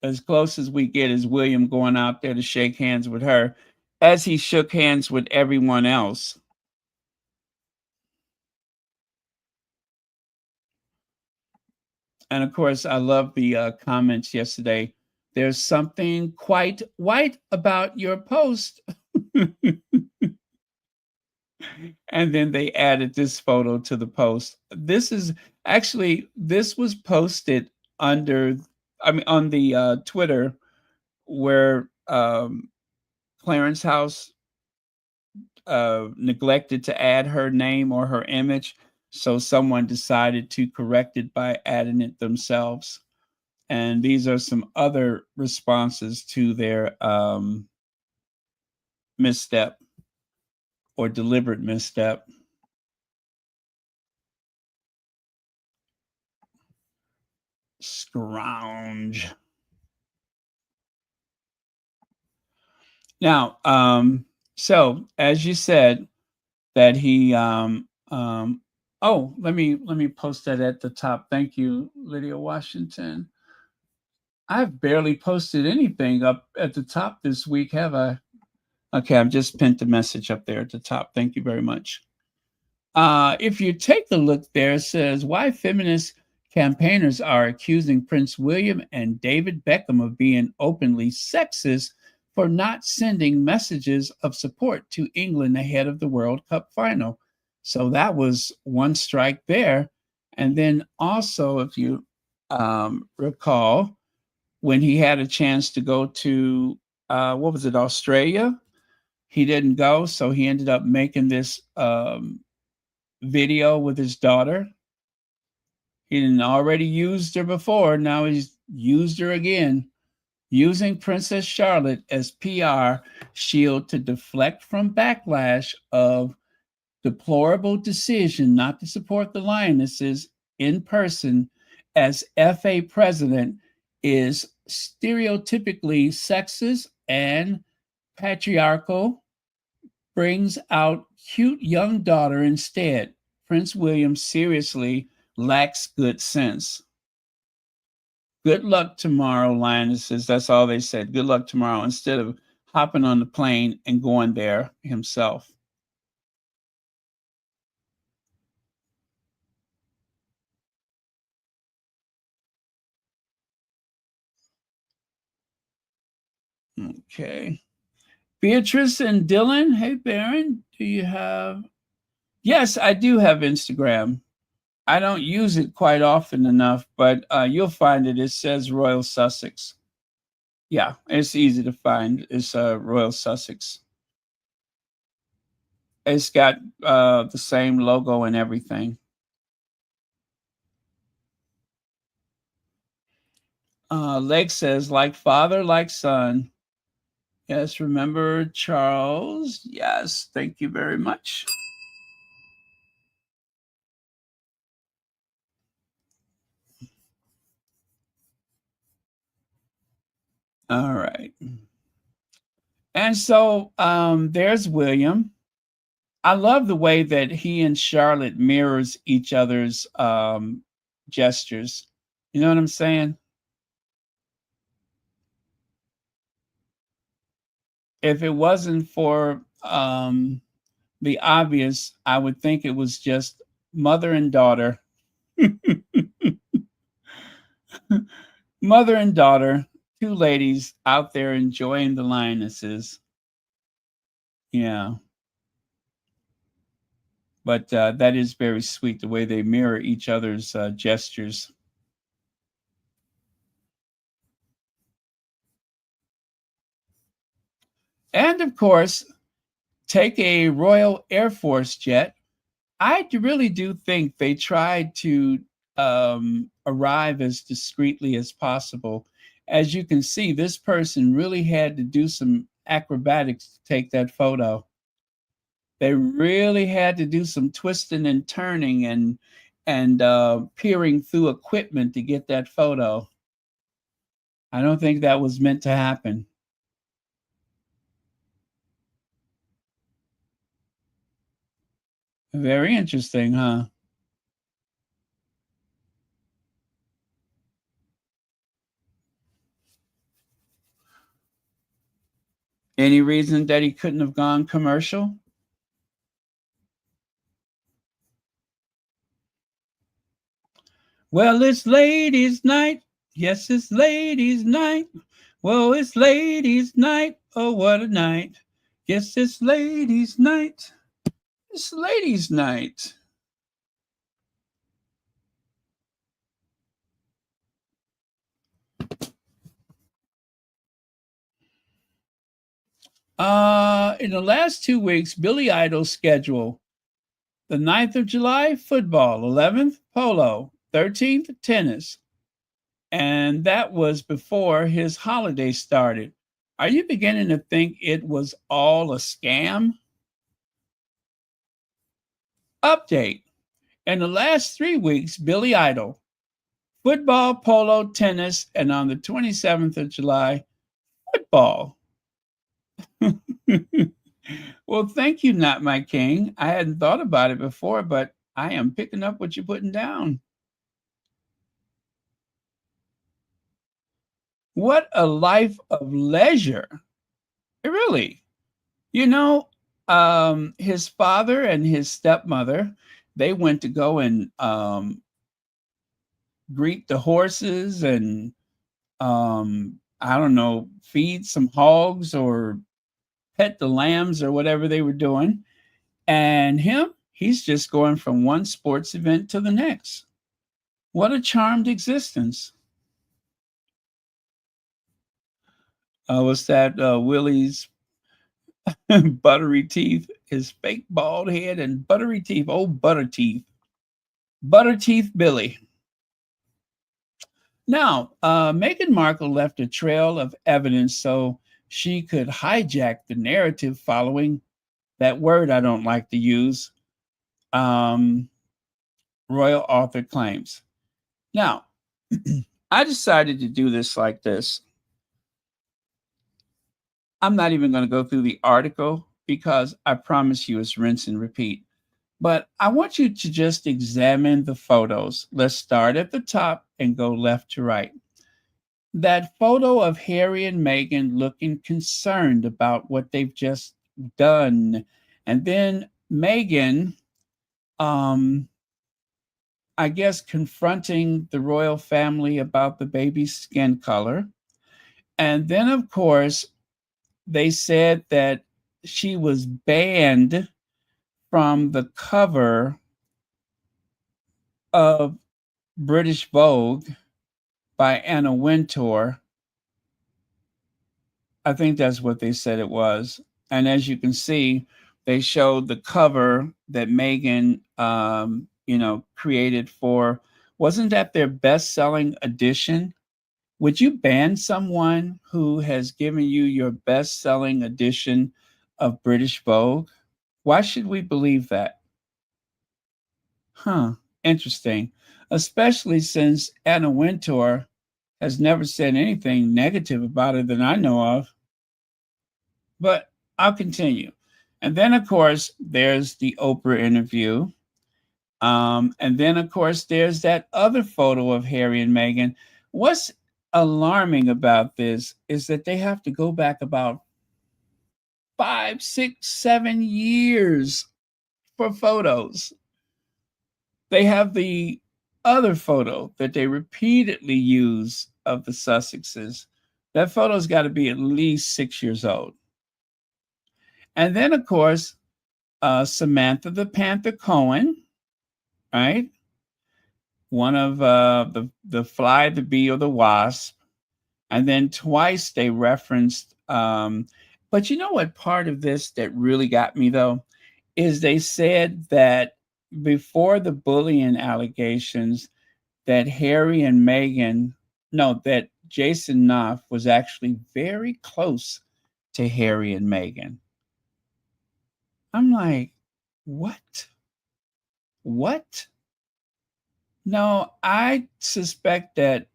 As close as we get is William going out there to shake hands with her, as he shook hands with everyone else. And of course, I love the comments yesterday. There's something quite white about your post. And then they added this photo to the post. This is actually, this was posted under, I mean, on the Twitter, where Clarence House neglected to add her name or her image, so someone decided to correct it by adding it themselves. And these are some other responses to their misstep or deliberate misstep. Scrounge. Now, so as you said, that he oh, let me post that at the top. Thank you, Lydia Washington. I've barely posted anything up at the top this week, have I? Okay, I've just pinned the message up there at the top. Thank you very much. If you take a look there, it says why feminist campaigners are accusing Prince William and David Beckham of being openly sexist for not sending messages of support to England ahead of the World Cup final. So that was one strike there. And then also, if you recall, when he had a chance to go to, what was it, Australia? He didn't go, so he ended up making this video with his daughter. He didn't already used her before. Now he's used her again, using Princess Charlotte as PR shield to deflect from backlash of deplorable decision not to support the lionesses in person as FA president is stereotypically sexist and patriarchal, brings out cute young daughter instead. Prince William seriously lacks good sense. Good luck tomorrow, lionesses. That's all they said. Good luck tomorrow, instead of hopping on the plane and going there himself. Okay. Beatrice and Dylan. Hey, Baron, do you have? Yes, I do have Instagram. I don't use it quite often enough, but you'll find it. It says Royal Sussex. Yeah, it's easy to find. It's Royal Sussex. It's got the same logo and everything. Leg says, like father, like son. Yes, remember Charles? Yes, thank you very much. All right. And so there's William. I love the way that he and Charlotte mirrors each other's gestures. You know what I'm saying? If it wasn't for the obvious, I would think it was just mother and daughter. Mother and daughter, two ladies out there enjoying the lionesses. Yeah. But that is very sweet, the way they mirror each other's gestures. And of course, take a Royal Air Force jet. I really do think they tried to arrive as discreetly as possible. As you can see, this person really had to do some acrobatics to take that photo. They really had to do some twisting and turning and peering through equipment to get that photo. I don't think that was meant to happen. Very interesting, huh? Any reason that he couldn't have gone commercial? Well, it's ladies' night. Yes, it's ladies' night. Well, it's ladies' night. Oh, what a night. Yes, it's ladies' night. It's ladies' night. In the last 2 weeks, Billy Idol's schedule: the 9th of July, football; 11th, polo; 13th, tennis. And that was before his holiday started. Are you beginning to think it was all a scam? Update: in the last 3 weeks, Billy Idol: football, polo, tennis, and on the 27th of July, football. Well, thank you, Not My King. I hadn't thought about it before, but I am picking up what you're putting down. What a life of leisure. Really. You know, his father and his stepmother, they went to go and greet the horses and I don't know, feed some hogs or pet the lambs or whatever they were doing. And him, he's just going from one sports event to the next. What a charmed existence. What's that? Willie's buttery teeth, his fake bald head and buttery teeth. Oh, butter teeth. Butter teeth Billy. Now, Meghan Markle left a trail of evidence so she could hijack the narrative following that word I don't like to use, um, royal author claims. Now, I decided to do this like this. I'm not even going to go through the article because I promise you it's rinse and repeat. But I want you to just examine the photos. Let's start at the top and go left to right. That photo of Harry and Meghan looking concerned about what they've just done. And then Meghan, I guess, confronting the royal family about the baby's skin color. And then, of course, they said that she was banned from the cover of British Vogue by Anna Wintour. I think that's what they said it was. And as you can see, they showed the cover that Meghan, created for, wasn't that their best-selling edition? Would you ban someone who has given you your best-selling edition of British Vogue? Why should we believe that? Huh, interesting. Especially since Anna Wintour has never said anything negative about it that I know of. But I'll continue. And then, of course, there's the Oprah interview. And then, of course, there's that other photo of Harry and Meghan. What's alarming about this is that they have to go back about 5, 6, 7 years for photos. They have the other photo that they repeatedly use of the Sussexes. That photo's got to be at least 6 years old. And then, of course, Samantha the Panther Cohen, right? One of the fly, the bee, or the wasp. And then twice they referenced, but you know what part of this that really got me though, is they said that before the bullying allegations, that Harry and Meghan, no, that Jason Knopf was actually very close to Harry and Meghan. I'm like, what? What? No, I suspect that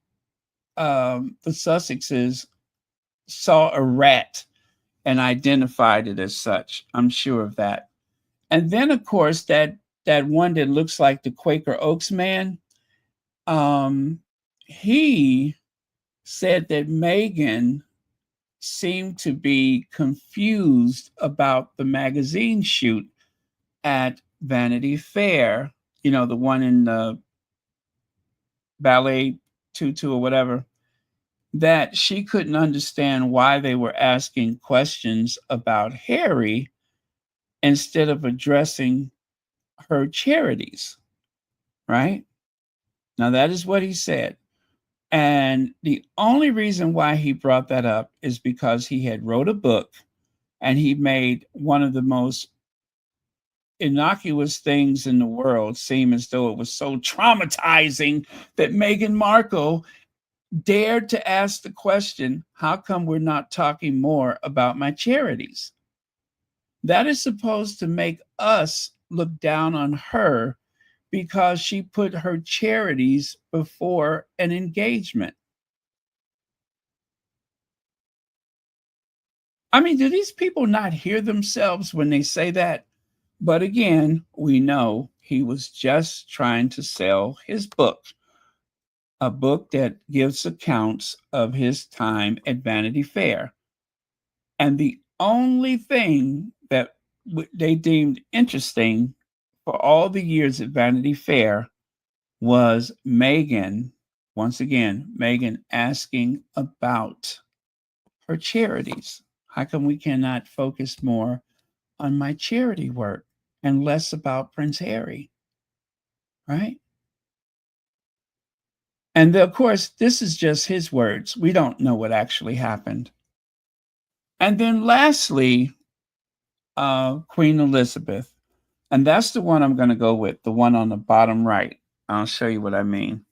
the Sussexes saw a rat and identified it as such. I'm sure of that. And then, of course, that one that looks like the Quaker Oaks man, he said that Meghan seemed to be confused about the magazine shoot at Vanity Fair, the one in the ballet tutu or whatever, that she couldn't understand why they were asking questions about Harry instead of addressing her charities, right? Now, that is what he said. And the only reason why he brought that up is because he had wrote a book and he made one of the most innocuous things in the world seem as though it was so traumatizing that Meghan Markle dared to ask the question, how come we're not talking more about my charities? That is supposed to make us look down on her because she put her charities before an engagement. I mean, do these people not hear themselves when they say that? But again, we know he was just trying to sell his book, a book that gives accounts of his time at Vanity Fair. And the only thing that they deemed interesting for all the years at Vanity Fair was Meghan, once again, Meghan asking about her charities. How come we cannot focus more on my charity work and less about Prince Harry? Right? And of course, this is just his words. We don't know what actually happened. And then lastly, Queen Elizabeth. And that's the one I'm going to go with, the one on the bottom right. I'll show you what I mean.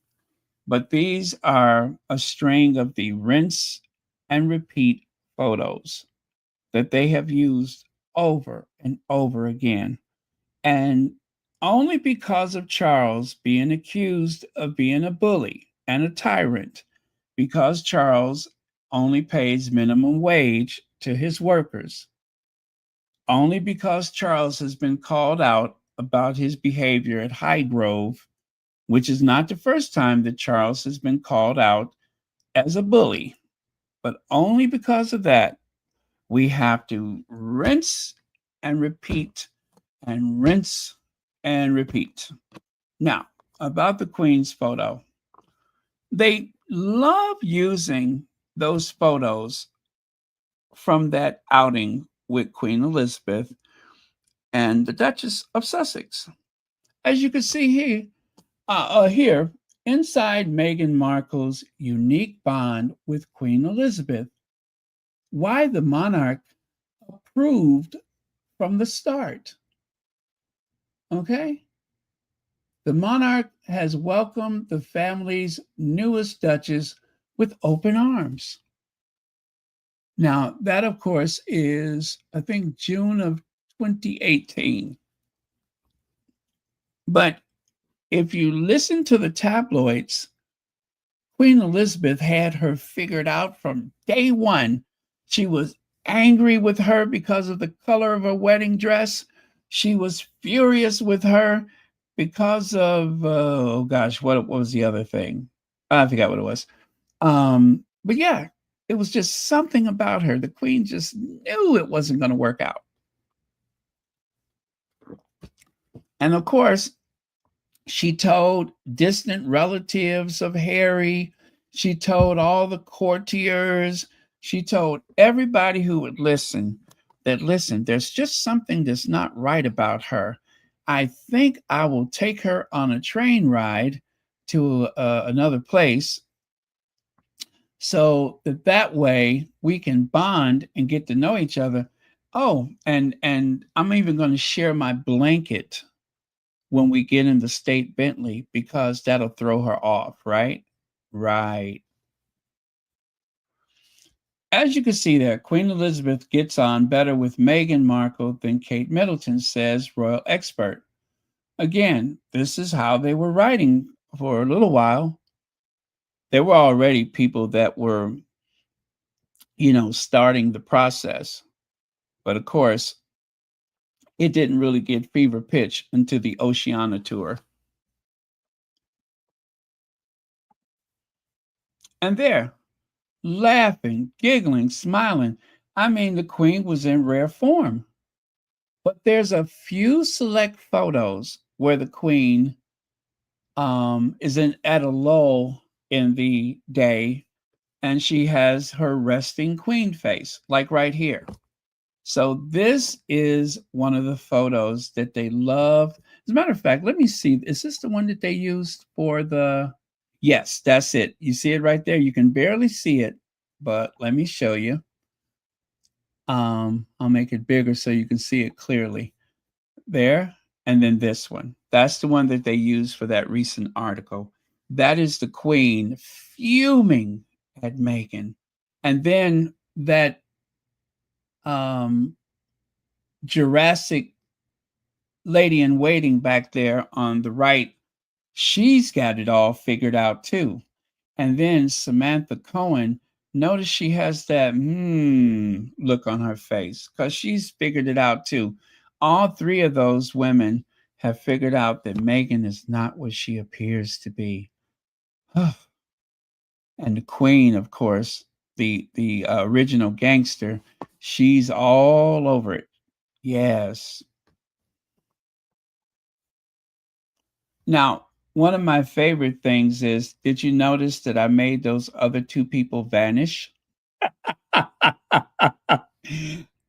But these are a string of the rinse and repeat photos that they have used over and over again. And only because of Charles being accused of being a bully and a tyrant, because Charles only pays minimum wage to his workers, only because Charles has been called out about his behavior at Highgrove, which is not the first time that Charles has been called out as a bully, but only because of that, we have to rinse and repeat and rinse and repeat. Now, about the Queen's photo, they love using those photos from that outing with Queen Elizabeth and the Duchess of Sussex. As you can see here, inside Meghan Markle's unique bond with Queen Elizabeth, why the monarch approved from the start. Okay? The monarch has welcomed the family's newest duchess with open arms. Now, that, of course, is, I think, June of 2018. But if you listen to the tabloids, Queen Elizabeth had her figured out from day one. She was angry with her because of the color of her wedding dress. She was furious with her because of, oh gosh, what was the other thing? I forgot what it was. But yeah, it was just something about her. The Queen just knew it wasn't going to work out. And of course, she told distant relatives of Harry. She told all the courtiers. She told everybody who would listen that, listen, there's just something that's not right about her. I think I will take her on a train ride to another place so that way we can bond and get to know each other. Oh, and I'm even going to share my blanket when we get in the state Bentley because that'll throw her off, right? Right. As you can see there, Queen Elizabeth gets on better with Meghan Markle than Kate Middleton, says royal expert. Again, this is how they were writing for a little while. There were already people that were, starting the process. But of course, it didn't really get fever pitch until the Oceania tour. And there, laughing, giggling, smiling. I mean, the Queen was in rare form. But there's a few select photos where the Queen is at a lull in the day and she has her resting queen face, like right here. So this is one of the photos that they love. As a matter of fact, let me see. Is this the one that they used for the... Yes, that's it. You see it right there. You can barely see it, but let me show you. I'll make it bigger so you can see it clearly. There, and then this one. That's the one that they used for that recent article. That is the Queen fuming at Meghan. And then that Jurassic lady in waiting back there on the right, she's got it all figured out too. And then Samantha Cohen, notice she has that look on her face because she's figured it out too. All three of those women have figured out that Meghan is not what she appears to be. And the Queen, of course, the original gangster, she's all over it. Yes. Now, one of my favorite things is, did you notice that I made those other two people vanish?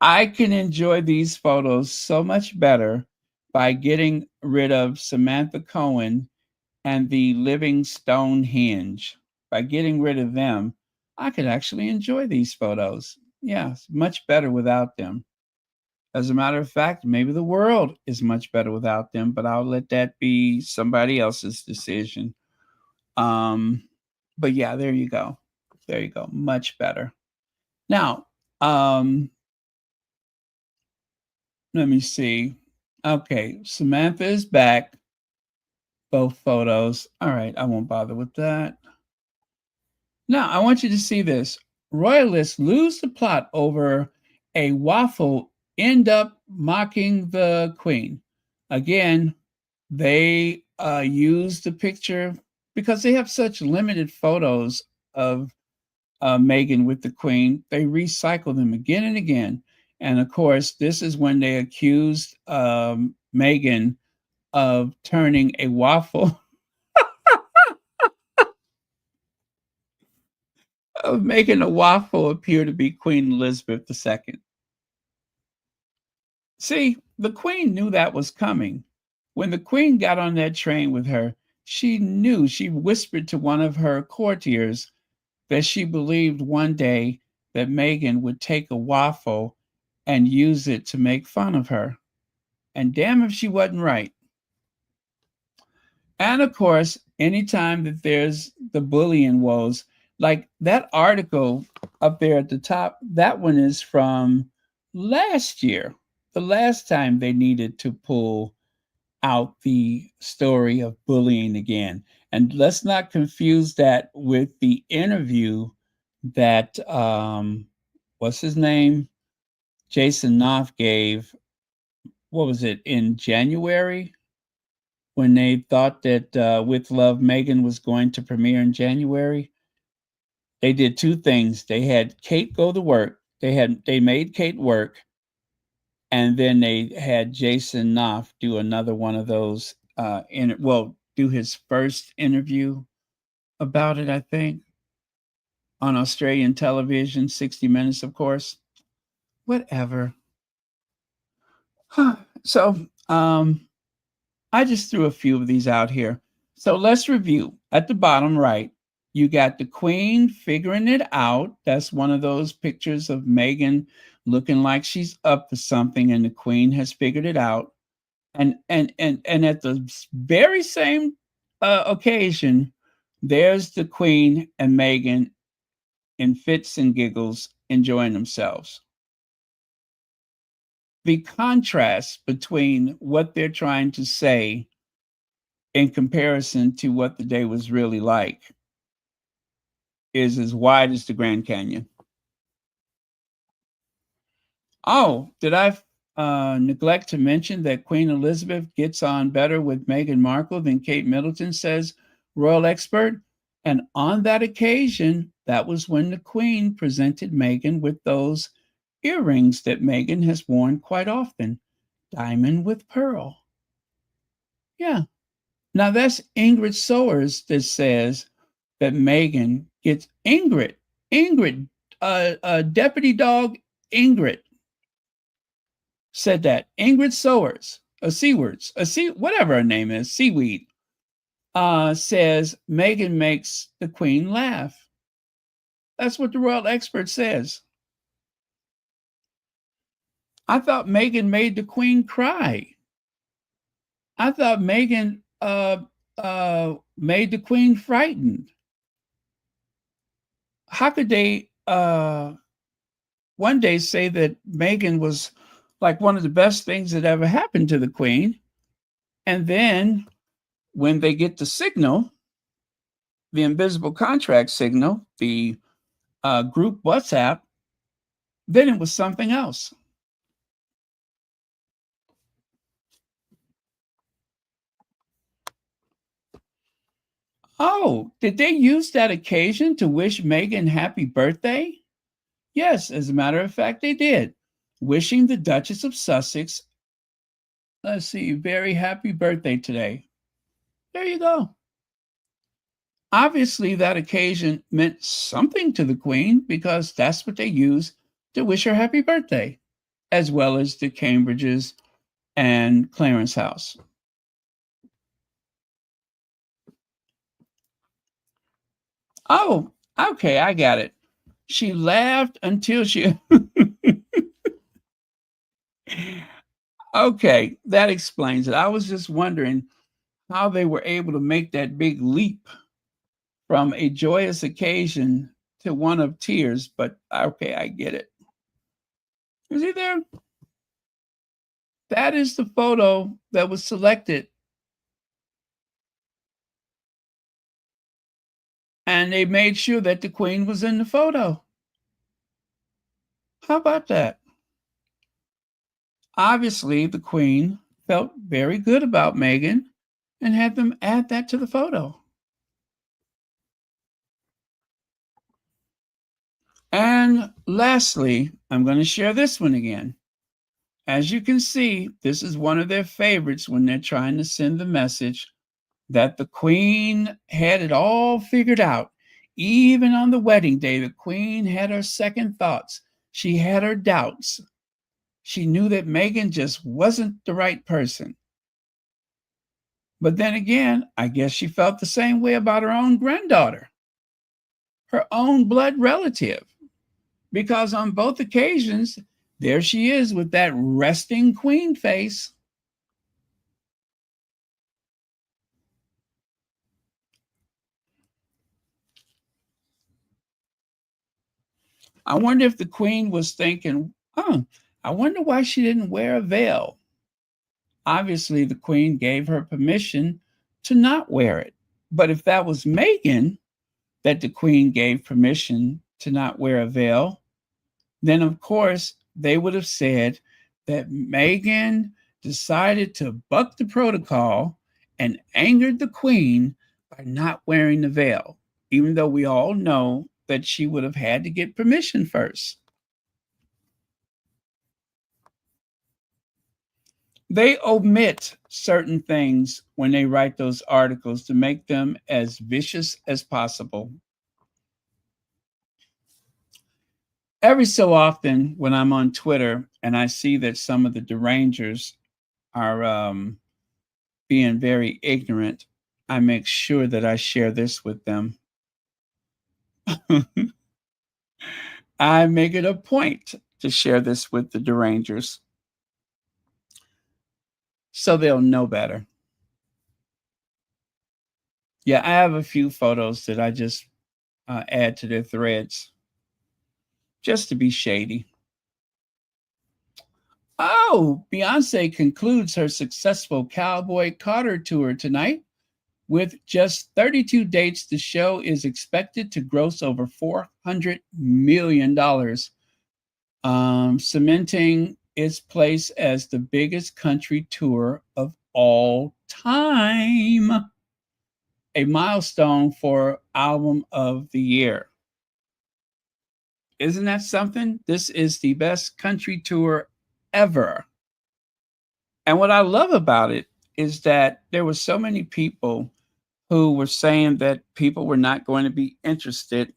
I can enjoy these photos so much better by getting rid of Samantha Cohen and the Living Stonehenge. By getting rid of them, I could actually enjoy these photos. Yeah, it's much better without them. As a matter of fact, maybe the world is much better without them, but I'll let that be somebody else's decision. But yeah, there you go. There you go. Much better. Now, let me see. Okay, Samantha is back. Both photos. All right, I won't bother with that. Now, I want you to see this. Royalists lose the plot over a waffle, end up mocking the Queen. Again, they use the picture because they have such limited photos of Meghan with the Queen. They recycle them again and again. And of course, this is when they accused Meghan of turning a waffle, of making a waffle appear to be Queen Elizabeth II. See, the Queen knew that was coming. When the Queen got on that train with her, she knew, she whispered to one of her courtiers that she believed one day that Meghan would take a waffle and use it to make fun of her. And damn if she wasn't right. And of course, anytime that there's the bullying woes, like that article up there at the top, that one is from last year, the last time they needed to pull out the story of bullying again. And let's not confuse that with the interview that, what's his name? Jason Knopf gave, what was it, in January? When they thought that With Love, Meghan was going to premiere in January. They did two things. They had Kate go to work. They made Kate work, and then they had Jason Knopf do another one of those. Do his first interview about it. I think on Australian television, 60 Minutes, of course. Whatever. So, I just threw a few of these out here. So let's review. At the bottom right, you got the Queen figuring it out. That's one of those pictures of Meghan looking like she's up for something, and the Queen has figured it out. And at the very same occasion, there's the Queen and Meghan in fits and giggles, enjoying themselves. The contrast between what they're trying to say in comparison to what the day was really like is as wide as the Grand Canyon. Oh, did I neglect to mention that Queen Elizabeth gets on better with Meghan Markle than Kate Middleton, says royal expert? And on that occasion, that was when the Queen presented Meghan with those earrings that Meghan has worn quite often, diamond with pearl. Yeah. Now that's Ingrid Sowers that says that Meghan gets Ingrid, Deputy Dog Ingrid said that. Ingrid Sowers, whatever her name is, Seaweed, says Meghan makes the Queen laugh. That's what the royal expert says. I thought Meghan made the Queen cry. I thought Meghan made the Queen frightened. How could they one day say that Meghan was like one of the best things that ever happened to the Queen, and then when they get the signal, the invisible contract signal, the group WhatsApp, then it was something else. Oh, did they use that occasion to wish Meghan happy birthday? Yes, as a matter of fact, they did. Wishing the Duchess of Sussex, let's see, very happy birthday today. There you go. Obviously, that occasion meant something to the Queen because that's what they use to wish her happy birthday, as well as the Cambridges and Clarence House. Oh, okay, I got it. She laughed until she. Okay, that explains it. I was just wondering how they were able to make that big leap from a joyous occasion to one of tears, but okay, I get it. Is he there? That is the photo that was selected. And they made sure that the Queen was in the photo. How about that? Obviously, the Queen felt very good about Meghan and had them add that to the photo. And lastly, I'm going to share this one again. As you can see, this is one of their favorites when they're trying to send the message that the Queen had it all figured out. Even on the wedding day, the Queen had her second thoughts. She had her doubts. She knew that Meghan just wasn't the right person. But then again, I guess she felt the same way about her own granddaughter, her own blood relative, because on both occasions, there she is with that resting queen face. I wonder if the Queen was thinking, I wonder why she didn't wear a veil. Obviously, the Queen gave her permission to not wear it. But if that was Meghan that the Queen gave permission to not wear a veil, then of course they would have said that Meghan decided to buck the protocol and angered the Queen by not wearing the veil, even though we all know that she would have had to get permission first. They omit certain things when they write those articles to make them as vicious as possible. Every so often, when I'm on Twitter and I see that some of the derangers are being very ignorant, I make sure that I share this with them. I make it a point to share this with the derangers so they'll know better. Yeah, I have a few photos that I just add to their threads just to be shady. Oh, Beyoncé concludes her successful Cowboy Carter tour tonight. With just 32 dates, the show is expected to gross over $400 million, cementing its place as the biggest country tour of all time. A milestone for Album of the Year. Isn't that something? This is the best country tour ever. And what I love about it is that there were so many people who were saying that people were not going to be interested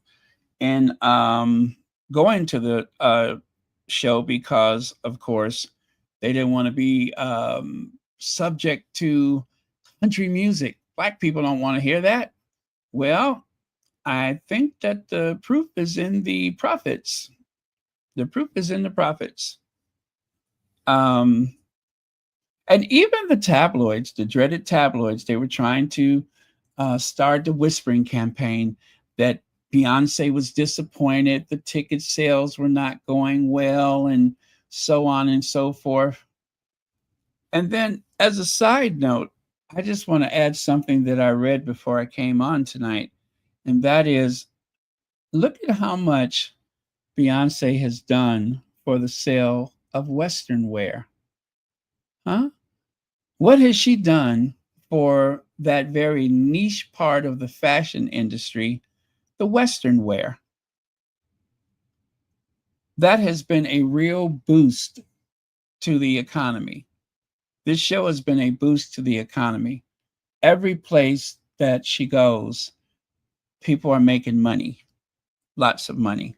in going to the show because, of course, they didn't want to be subject to country music. Black people don't want to hear that. Well, I think that the proof is in the prophets. The proof is in the prophets. Um, and even the tabloids, the dreaded tabloids, they were trying to start the whispering campaign that Beyonce was disappointed, the ticket sales were not going well, and so on and so forth. And then, as a side note, I just want to add something that I read before I came on tonight, and that is look at how much Beyonce has done for the sale of Western wear. Huh? What has she done for that very niche part of the fashion industry, the Western wear? That has been a real boost to the economy. This show has been a boost to the economy. Every place that she goes, people are making money, lots of money.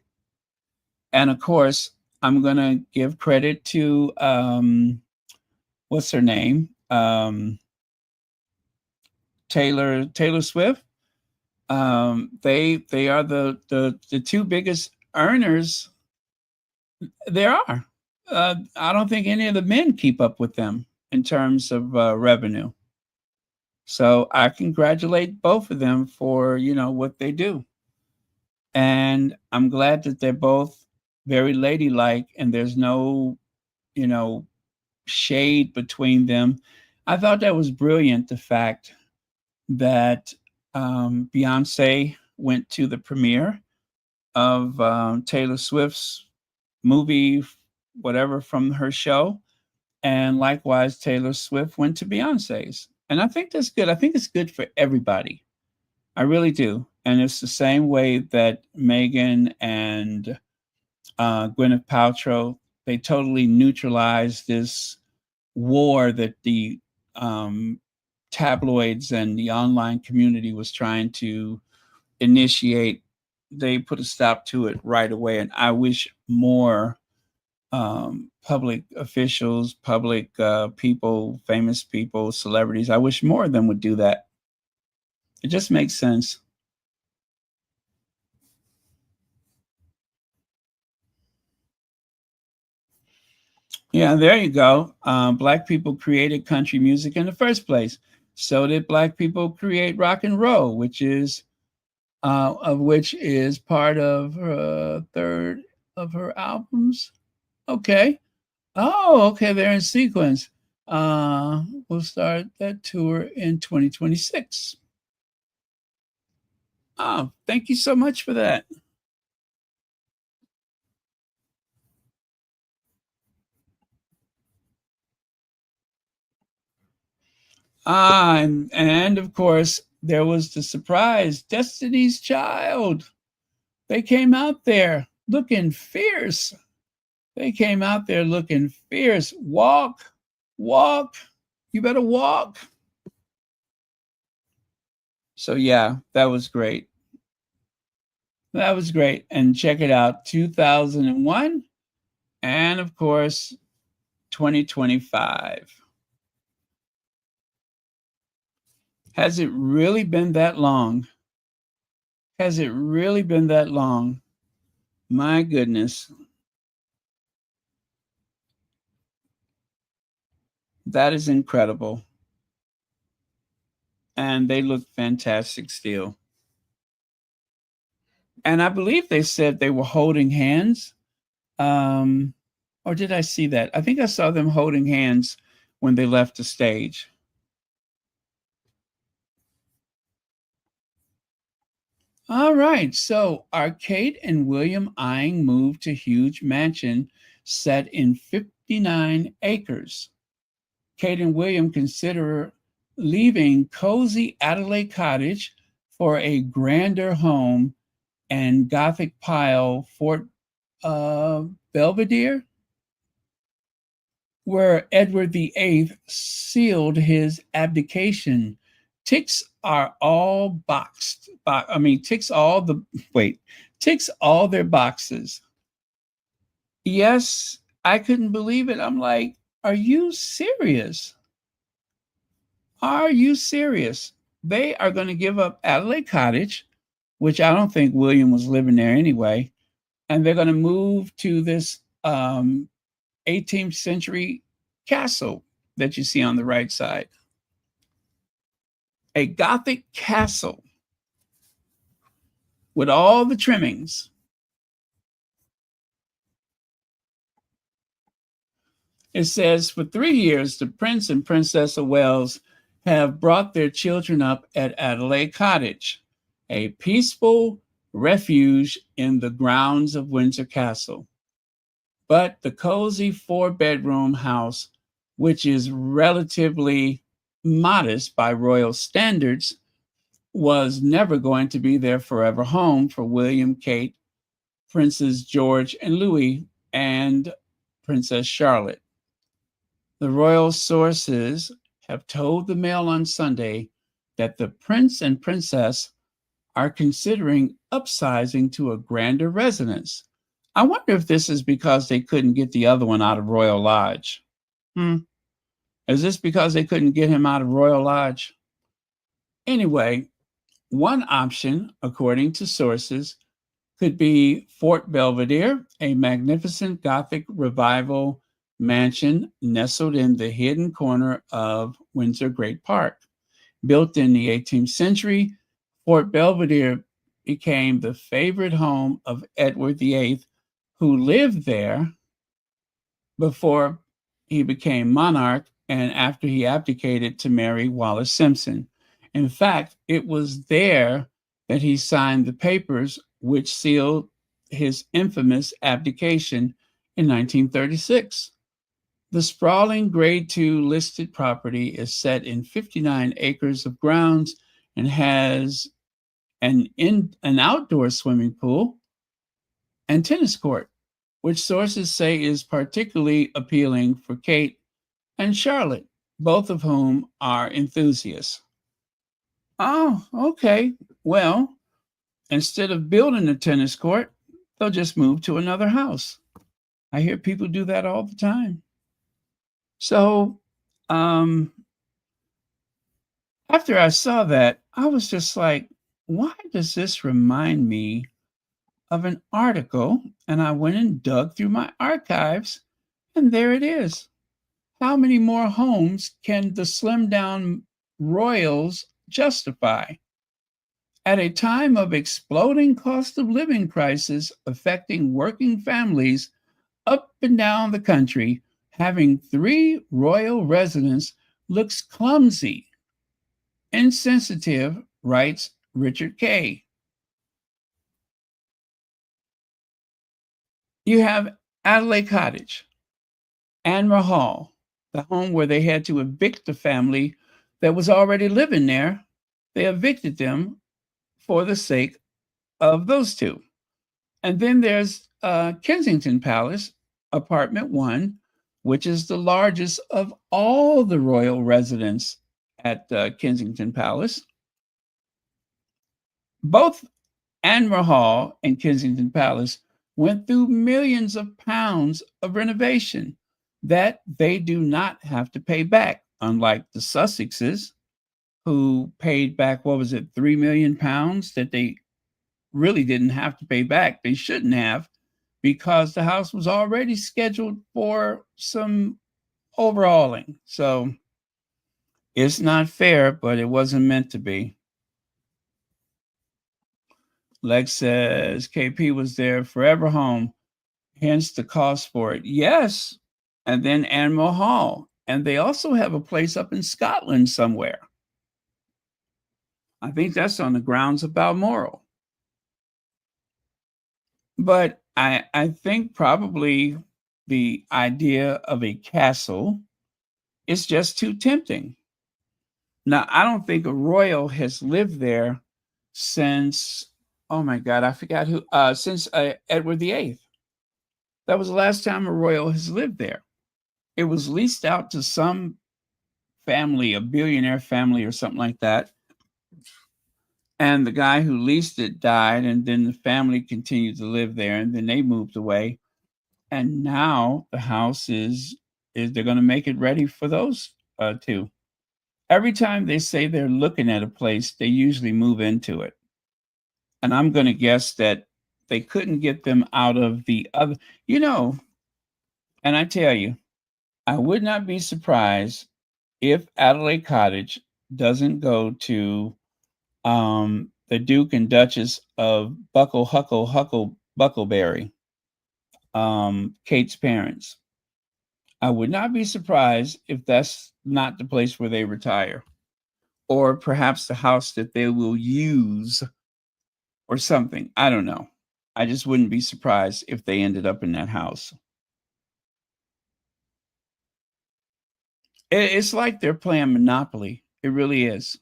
And of course, I'm going to give credit to what's her name? Taylor Swift. They are the two biggest earners there are. I don't think any of the men keep up with them in terms of revenue. So I congratulate both of them for what they do, and I'm glad that they're both very ladylike, and there's no you know shade between them. I thought that was brilliant. The fact that Beyonce went to the premiere of Taylor Swift's movie, whatever, from her show. And likewise, Taylor Swift went to Beyonce's. And I think that's good. I think it's good for everybody. I really do. And it's the same way that Meghan and Gwyneth Paltrow, they totally neutralized this war that the tabloids and the online community was trying to initiate. They put a stop to it right away. And I wish more public officials, public people, famous people, celebrities, I wish more of them would do that. It just makes sense. Yeah, there you go. Black people created country music in the first place. So did black people create rock and roll, which is part of her third of her albums. Okay. Oh, okay. They're in sequence. We'll start that tour in 2026. Oh, thank you so much for that. And of course, there was the surprise Destiny's Child. They came out there looking fierce. They came out there looking fierce. Walk, walk. You better walk. So, yeah, that was great. That was great. And check it out 2001 and, of course, 2025. Has it really been that long? Has it really been that long? My goodness. That is incredible. And they look fantastic still. And I believe they said they were holding hands. Um, or did I see that? I think I saw them holding hands when they left the stage. All right. So are Kate and William eyeing move to huge mansion set in 59 acres? Kate and William consider leaving cozy Adelaide Cottage for a grander home and Gothic pile Fort Belvedere, where Edward VIII sealed his abdication. Ticks are all boxed. Ticks all the ticks all their boxes. Yes, I couldn't believe it. I'm like, are you serious? Are you serious? They are going to give up Adelaide Cottage, which I don't think William was living there anyway, and they're going to move to this 18th century castle that you see on the right side. A Gothic castle with all the trimmings. It says, for 3 years, the Prince and Princess of Wales have brought their children up at Adelaide Cottage, a peaceful refuge in the grounds of Windsor Castle. But the cozy 4-bedroom house, which is relatively modest by royal standards, was never going to be their forever home for William, Kate, Princes George and Louis, and Princess Charlotte. The royal sources have told the Mail on Sunday that the prince and princess are considering upsizing to a grander residence. I wonder if this is because they couldn't get the other one out of Royal Lodge. Is this because they couldn't get him out of Royal Lodge? Anyway, one option, according to sources, could be Fort Belvedere, a magnificent Gothic revival mansion nestled in the hidden corner of Windsor Great Park. Built in the 18th century, Fort Belvedere became the favorite home of Edward VIII, who lived there before he became monarch and after he abdicated to marry Wallis Simpson. In fact, it was there that he signed the papers which sealed his infamous abdication in 1936. The sprawling Grade 2 listed property is set in 59 acres of grounds and has an outdoor swimming pool and tennis court, which sources say is particularly appealing for Kate and Charlotte, both of whom are enthusiasts. Oh, okay. Well, instead of building a tennis court, they'll just move to another house. I hear people do that all the time. So, after I saw that, I was just like, why does this remind me of an article? And I went and dug through my archives, and there it is. How many more homes can the slimmed down royals justify? At a time of exploding cost of living crisis affecting working families up and down the country, having 3 royal residents looks clumsy, insensitive, writes Richard Kay. You have Adelaide Cottage, Anmer Hall, the home where they had to evict the family that was already living there. They evicted them for the sake of those two. And then there's Kensington Palace, Apartment 1, which is the largest of all the royal residents at Kensington Palace. Both Anmer Hall and Kensington Palace went through millions of pounds of renovation that they do not have to pay back, unlike the Sussexes, who paid back, what was it, £3 million that they really didn't have to pay back. They shouldn't have, because the house was already scheduled for some overhauling. So it's not fair, but it wasn't meant to be. Lex says KP was their forever home, hence the cost for it. Yes. And then Anmer Hall. And they also have a place up in Scotland somewhere. I think that's on the grounds of Balmoral. But I think probably the idea of a castle is just too tempting. Now, I don't think a royal has lived there since, oh my God, I forgot who, since Edward VIII. That was the last time a royal has lived there. It was leased out to some family, a billionaire family or something like that. And the guy who leased it died, and then the family continued to live there, and then they moved away. And now the house is they're going to make it ready for those two. Every time they say they're looking at a place, they usually move into it. And I'm going to guess that they couldn't get them out of the other. You know, And I tell you, I would not be surprised if Adelaide Cottage doesn't go to the Duke and Duchess of Buckleberry, Kate's parents. I would not be surprised if that's not the place where they retire, or perhaps the house that they will use, or something. I don't know. I just wouldn't be surprised if they ended up in that house. It's like they're playing Monopoly. It really is.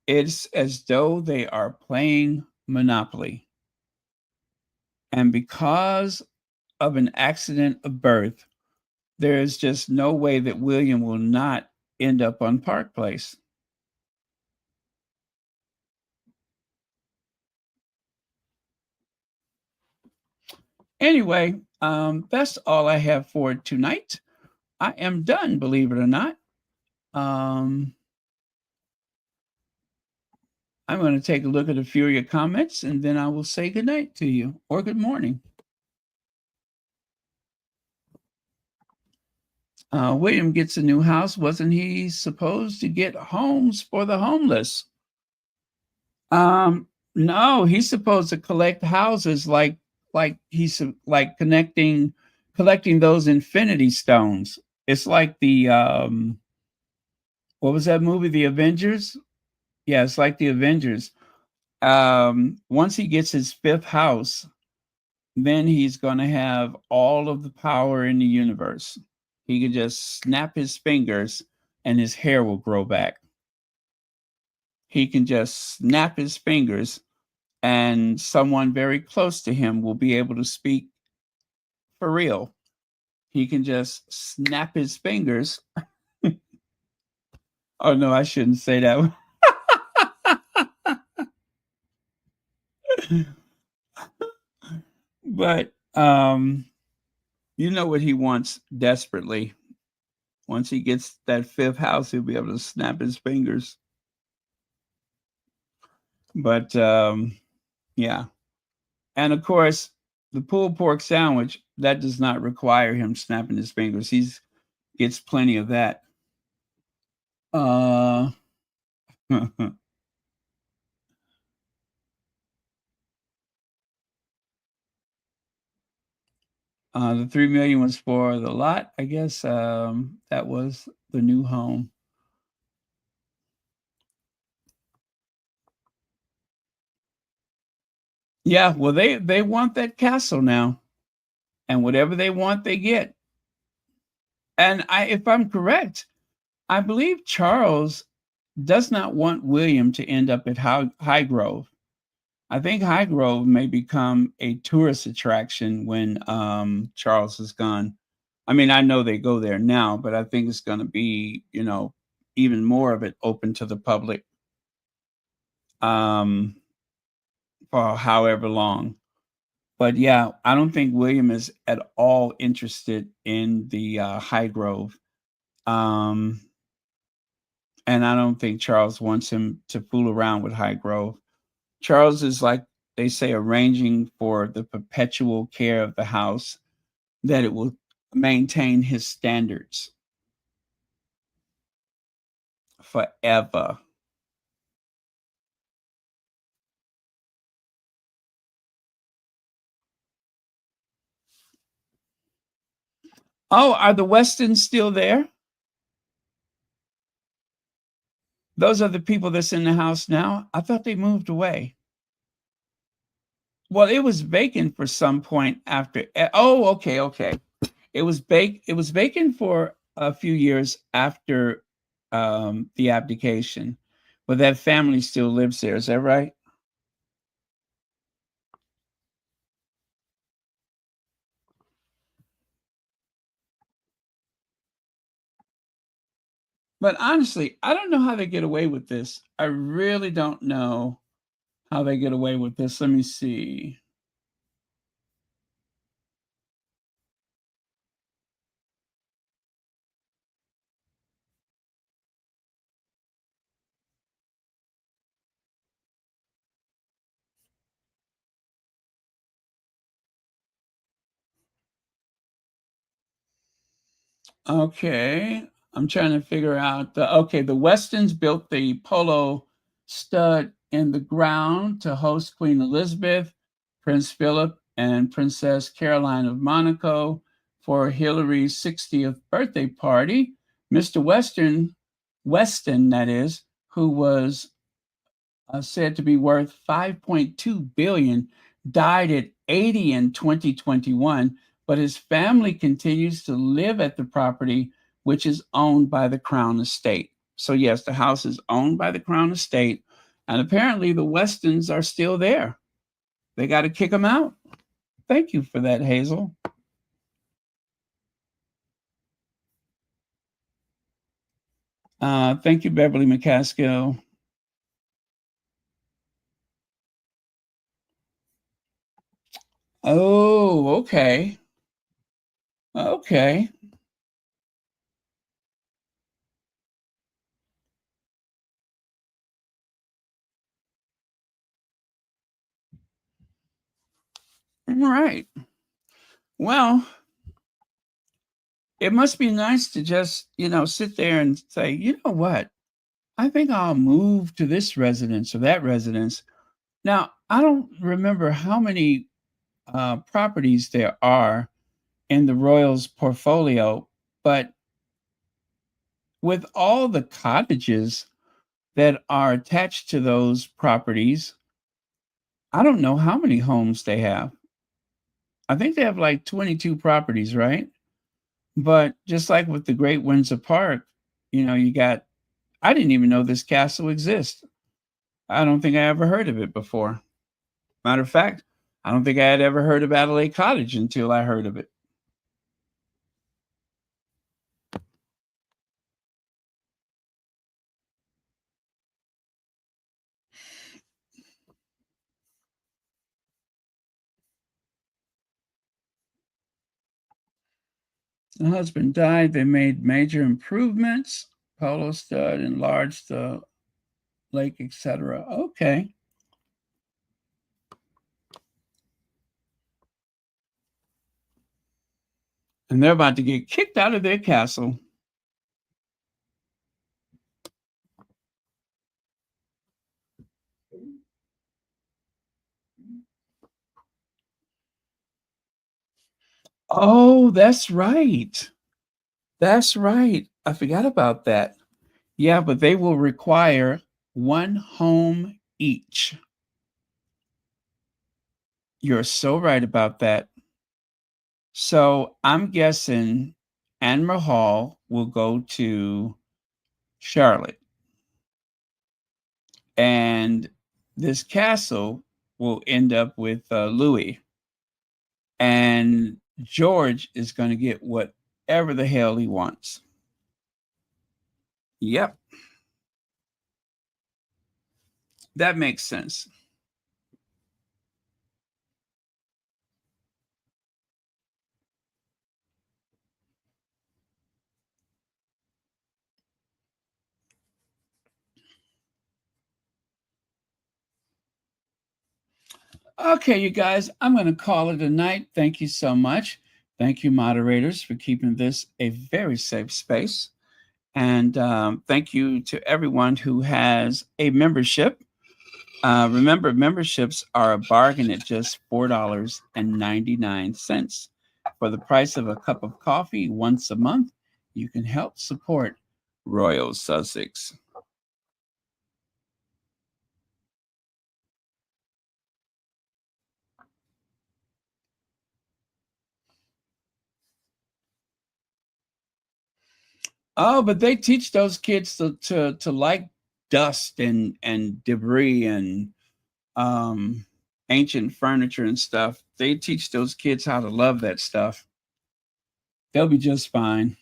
It's as though they are playing Monopoly. And because of an accident of birth, there is just no way that William will not end up on Park Place. Anyway, that's all I have for tonight. I am done, believe it or not. Um, I'm going to take a look at a few of your comments and then I will say good night to you or good morning. William gets a new house. Wasn't he supposed to get homes for the homeless? No, he's supposed to collect houses like he's like collecting those infinity stones. It's like the what was that movie? The Avengers? Yeah, it's like the Avengers. Once he gets his fifth house, then he's going to have all of the power in the universe. He can just snap his fingers and his hair will grow back. He can just snap his fingers and someone very close to him will be able to speak for real. He can just snap his fingers. Oh no, I shouldn't say that. But you know what he wants desperately. Once he gets that fifth house, he'll be able to snap his fingers. But yeah. And of course, the pulled pork sandwich, that does not require him snapping his fingers. He's gets plenty of that. Uh the 3 million was for the lot. I guess that was the new home. Yeah, well, they want that castle now, and whatever they want, they get. And if I'm correct, I believe Charles does not want William to end up at Highgrove. I think Highgrove may become a tourist attraction when Charles is gone. I mean, I know they go there now, but I think it's going to be, even more of it open to the public um, for however long. But yeah, I don't think William is at all interested in the Highgrove. Um, and I don't think Charles wants him to fool around with Highgrove. Charles is like they say, arranging for the perpetual care of the house that it will maintain his standards forever. Oh, are the Westons still there? Those are the people that's in the house now. I thought they moved away. Well, it was vacant for some point after. Oh, okay, okay. It was vacant for a few years after the abdication, but that family still lives there. Is that right? But honestly, I don't know how they get away with this. I really don't know how they get away with this. Let me see. Okay. I'm trying to figure out the Westons built the polo stud in the ground to host Queen Elizabeth, Prince Philip, and Princess Caroline of Monaco for Hillary's 60th birthday party. Mr. Weston, that is, who was said to be worth 5.2 billion, died at 80 in 2021, but his family continues to live at the property, which is owned by the Crown Estate. So yes, the house is owned by the Crown Estate, and apparently the Westons are still there. They got to kick them out. Thank you for that, Hazel. Thank you, Beverly McCaskill. Oh, okay. Okay. All right. Well, it must be nice to just, sit there and say, you know what? I think I'll move to this residence or that residence. Now, I don't remember how many properties there are in the Royals portfolio, but with all the cottages that are attached to those properties, I don't know how many homes they have. I think they have like 22 properties, right? But just like with the Great Windsor Park, you got, I didn't even know this castle exists. I don't think I ever heard of it before. Matter of fact, I don't think I had ever heard of Adelaide Cottage until I heard of it. The husband died. They made major improvements. Polo stud, enlarged the lake, etc. Okay. And they're about to get kicked out of their castle. Oh, that's right. That's right. I forgot about that. Yeah, but they will require one home each. You're so right about that. So I'm guessing Anne Hall will go to Charlotte, and this castle will end up with Louis, and George is going to get whatever the hell he wants. Yep, that makes sense. Okay, you guys, I'm going to call it a night. Thank you so much. Thank you, moderators, for keeping this a very safe space. And thank you to everyone who has a membership. Remember, memberships are a bargain at just $4.99. For the price of a cup of coffee once a month, you can help support Royal Sussex. Oh, but they teach those kids to like dust and debris and um, ancient furniture and stuff. They teach those kids how to love that stuff. They'll be just fine.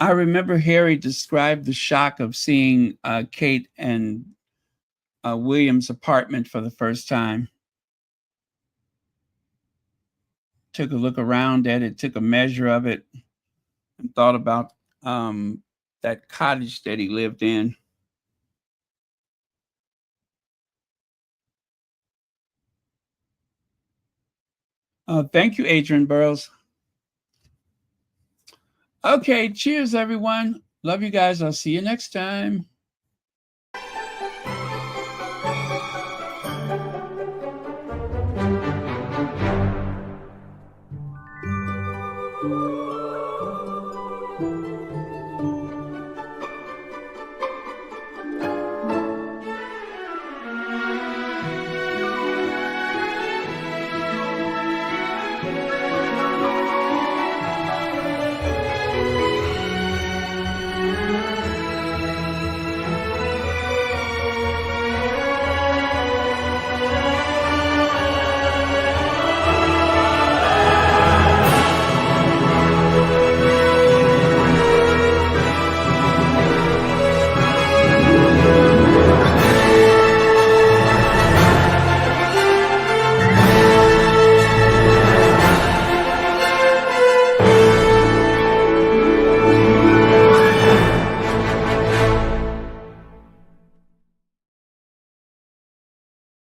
I remember Harry described the shock of seeing Kate and William's apartment for the first time. Took a look around at it, took a measure of it, and thought about that cottage that he lived in. Thank you, Adrian Burrows. Okay, cheers, everyone. Love you guys. I'll see you next time.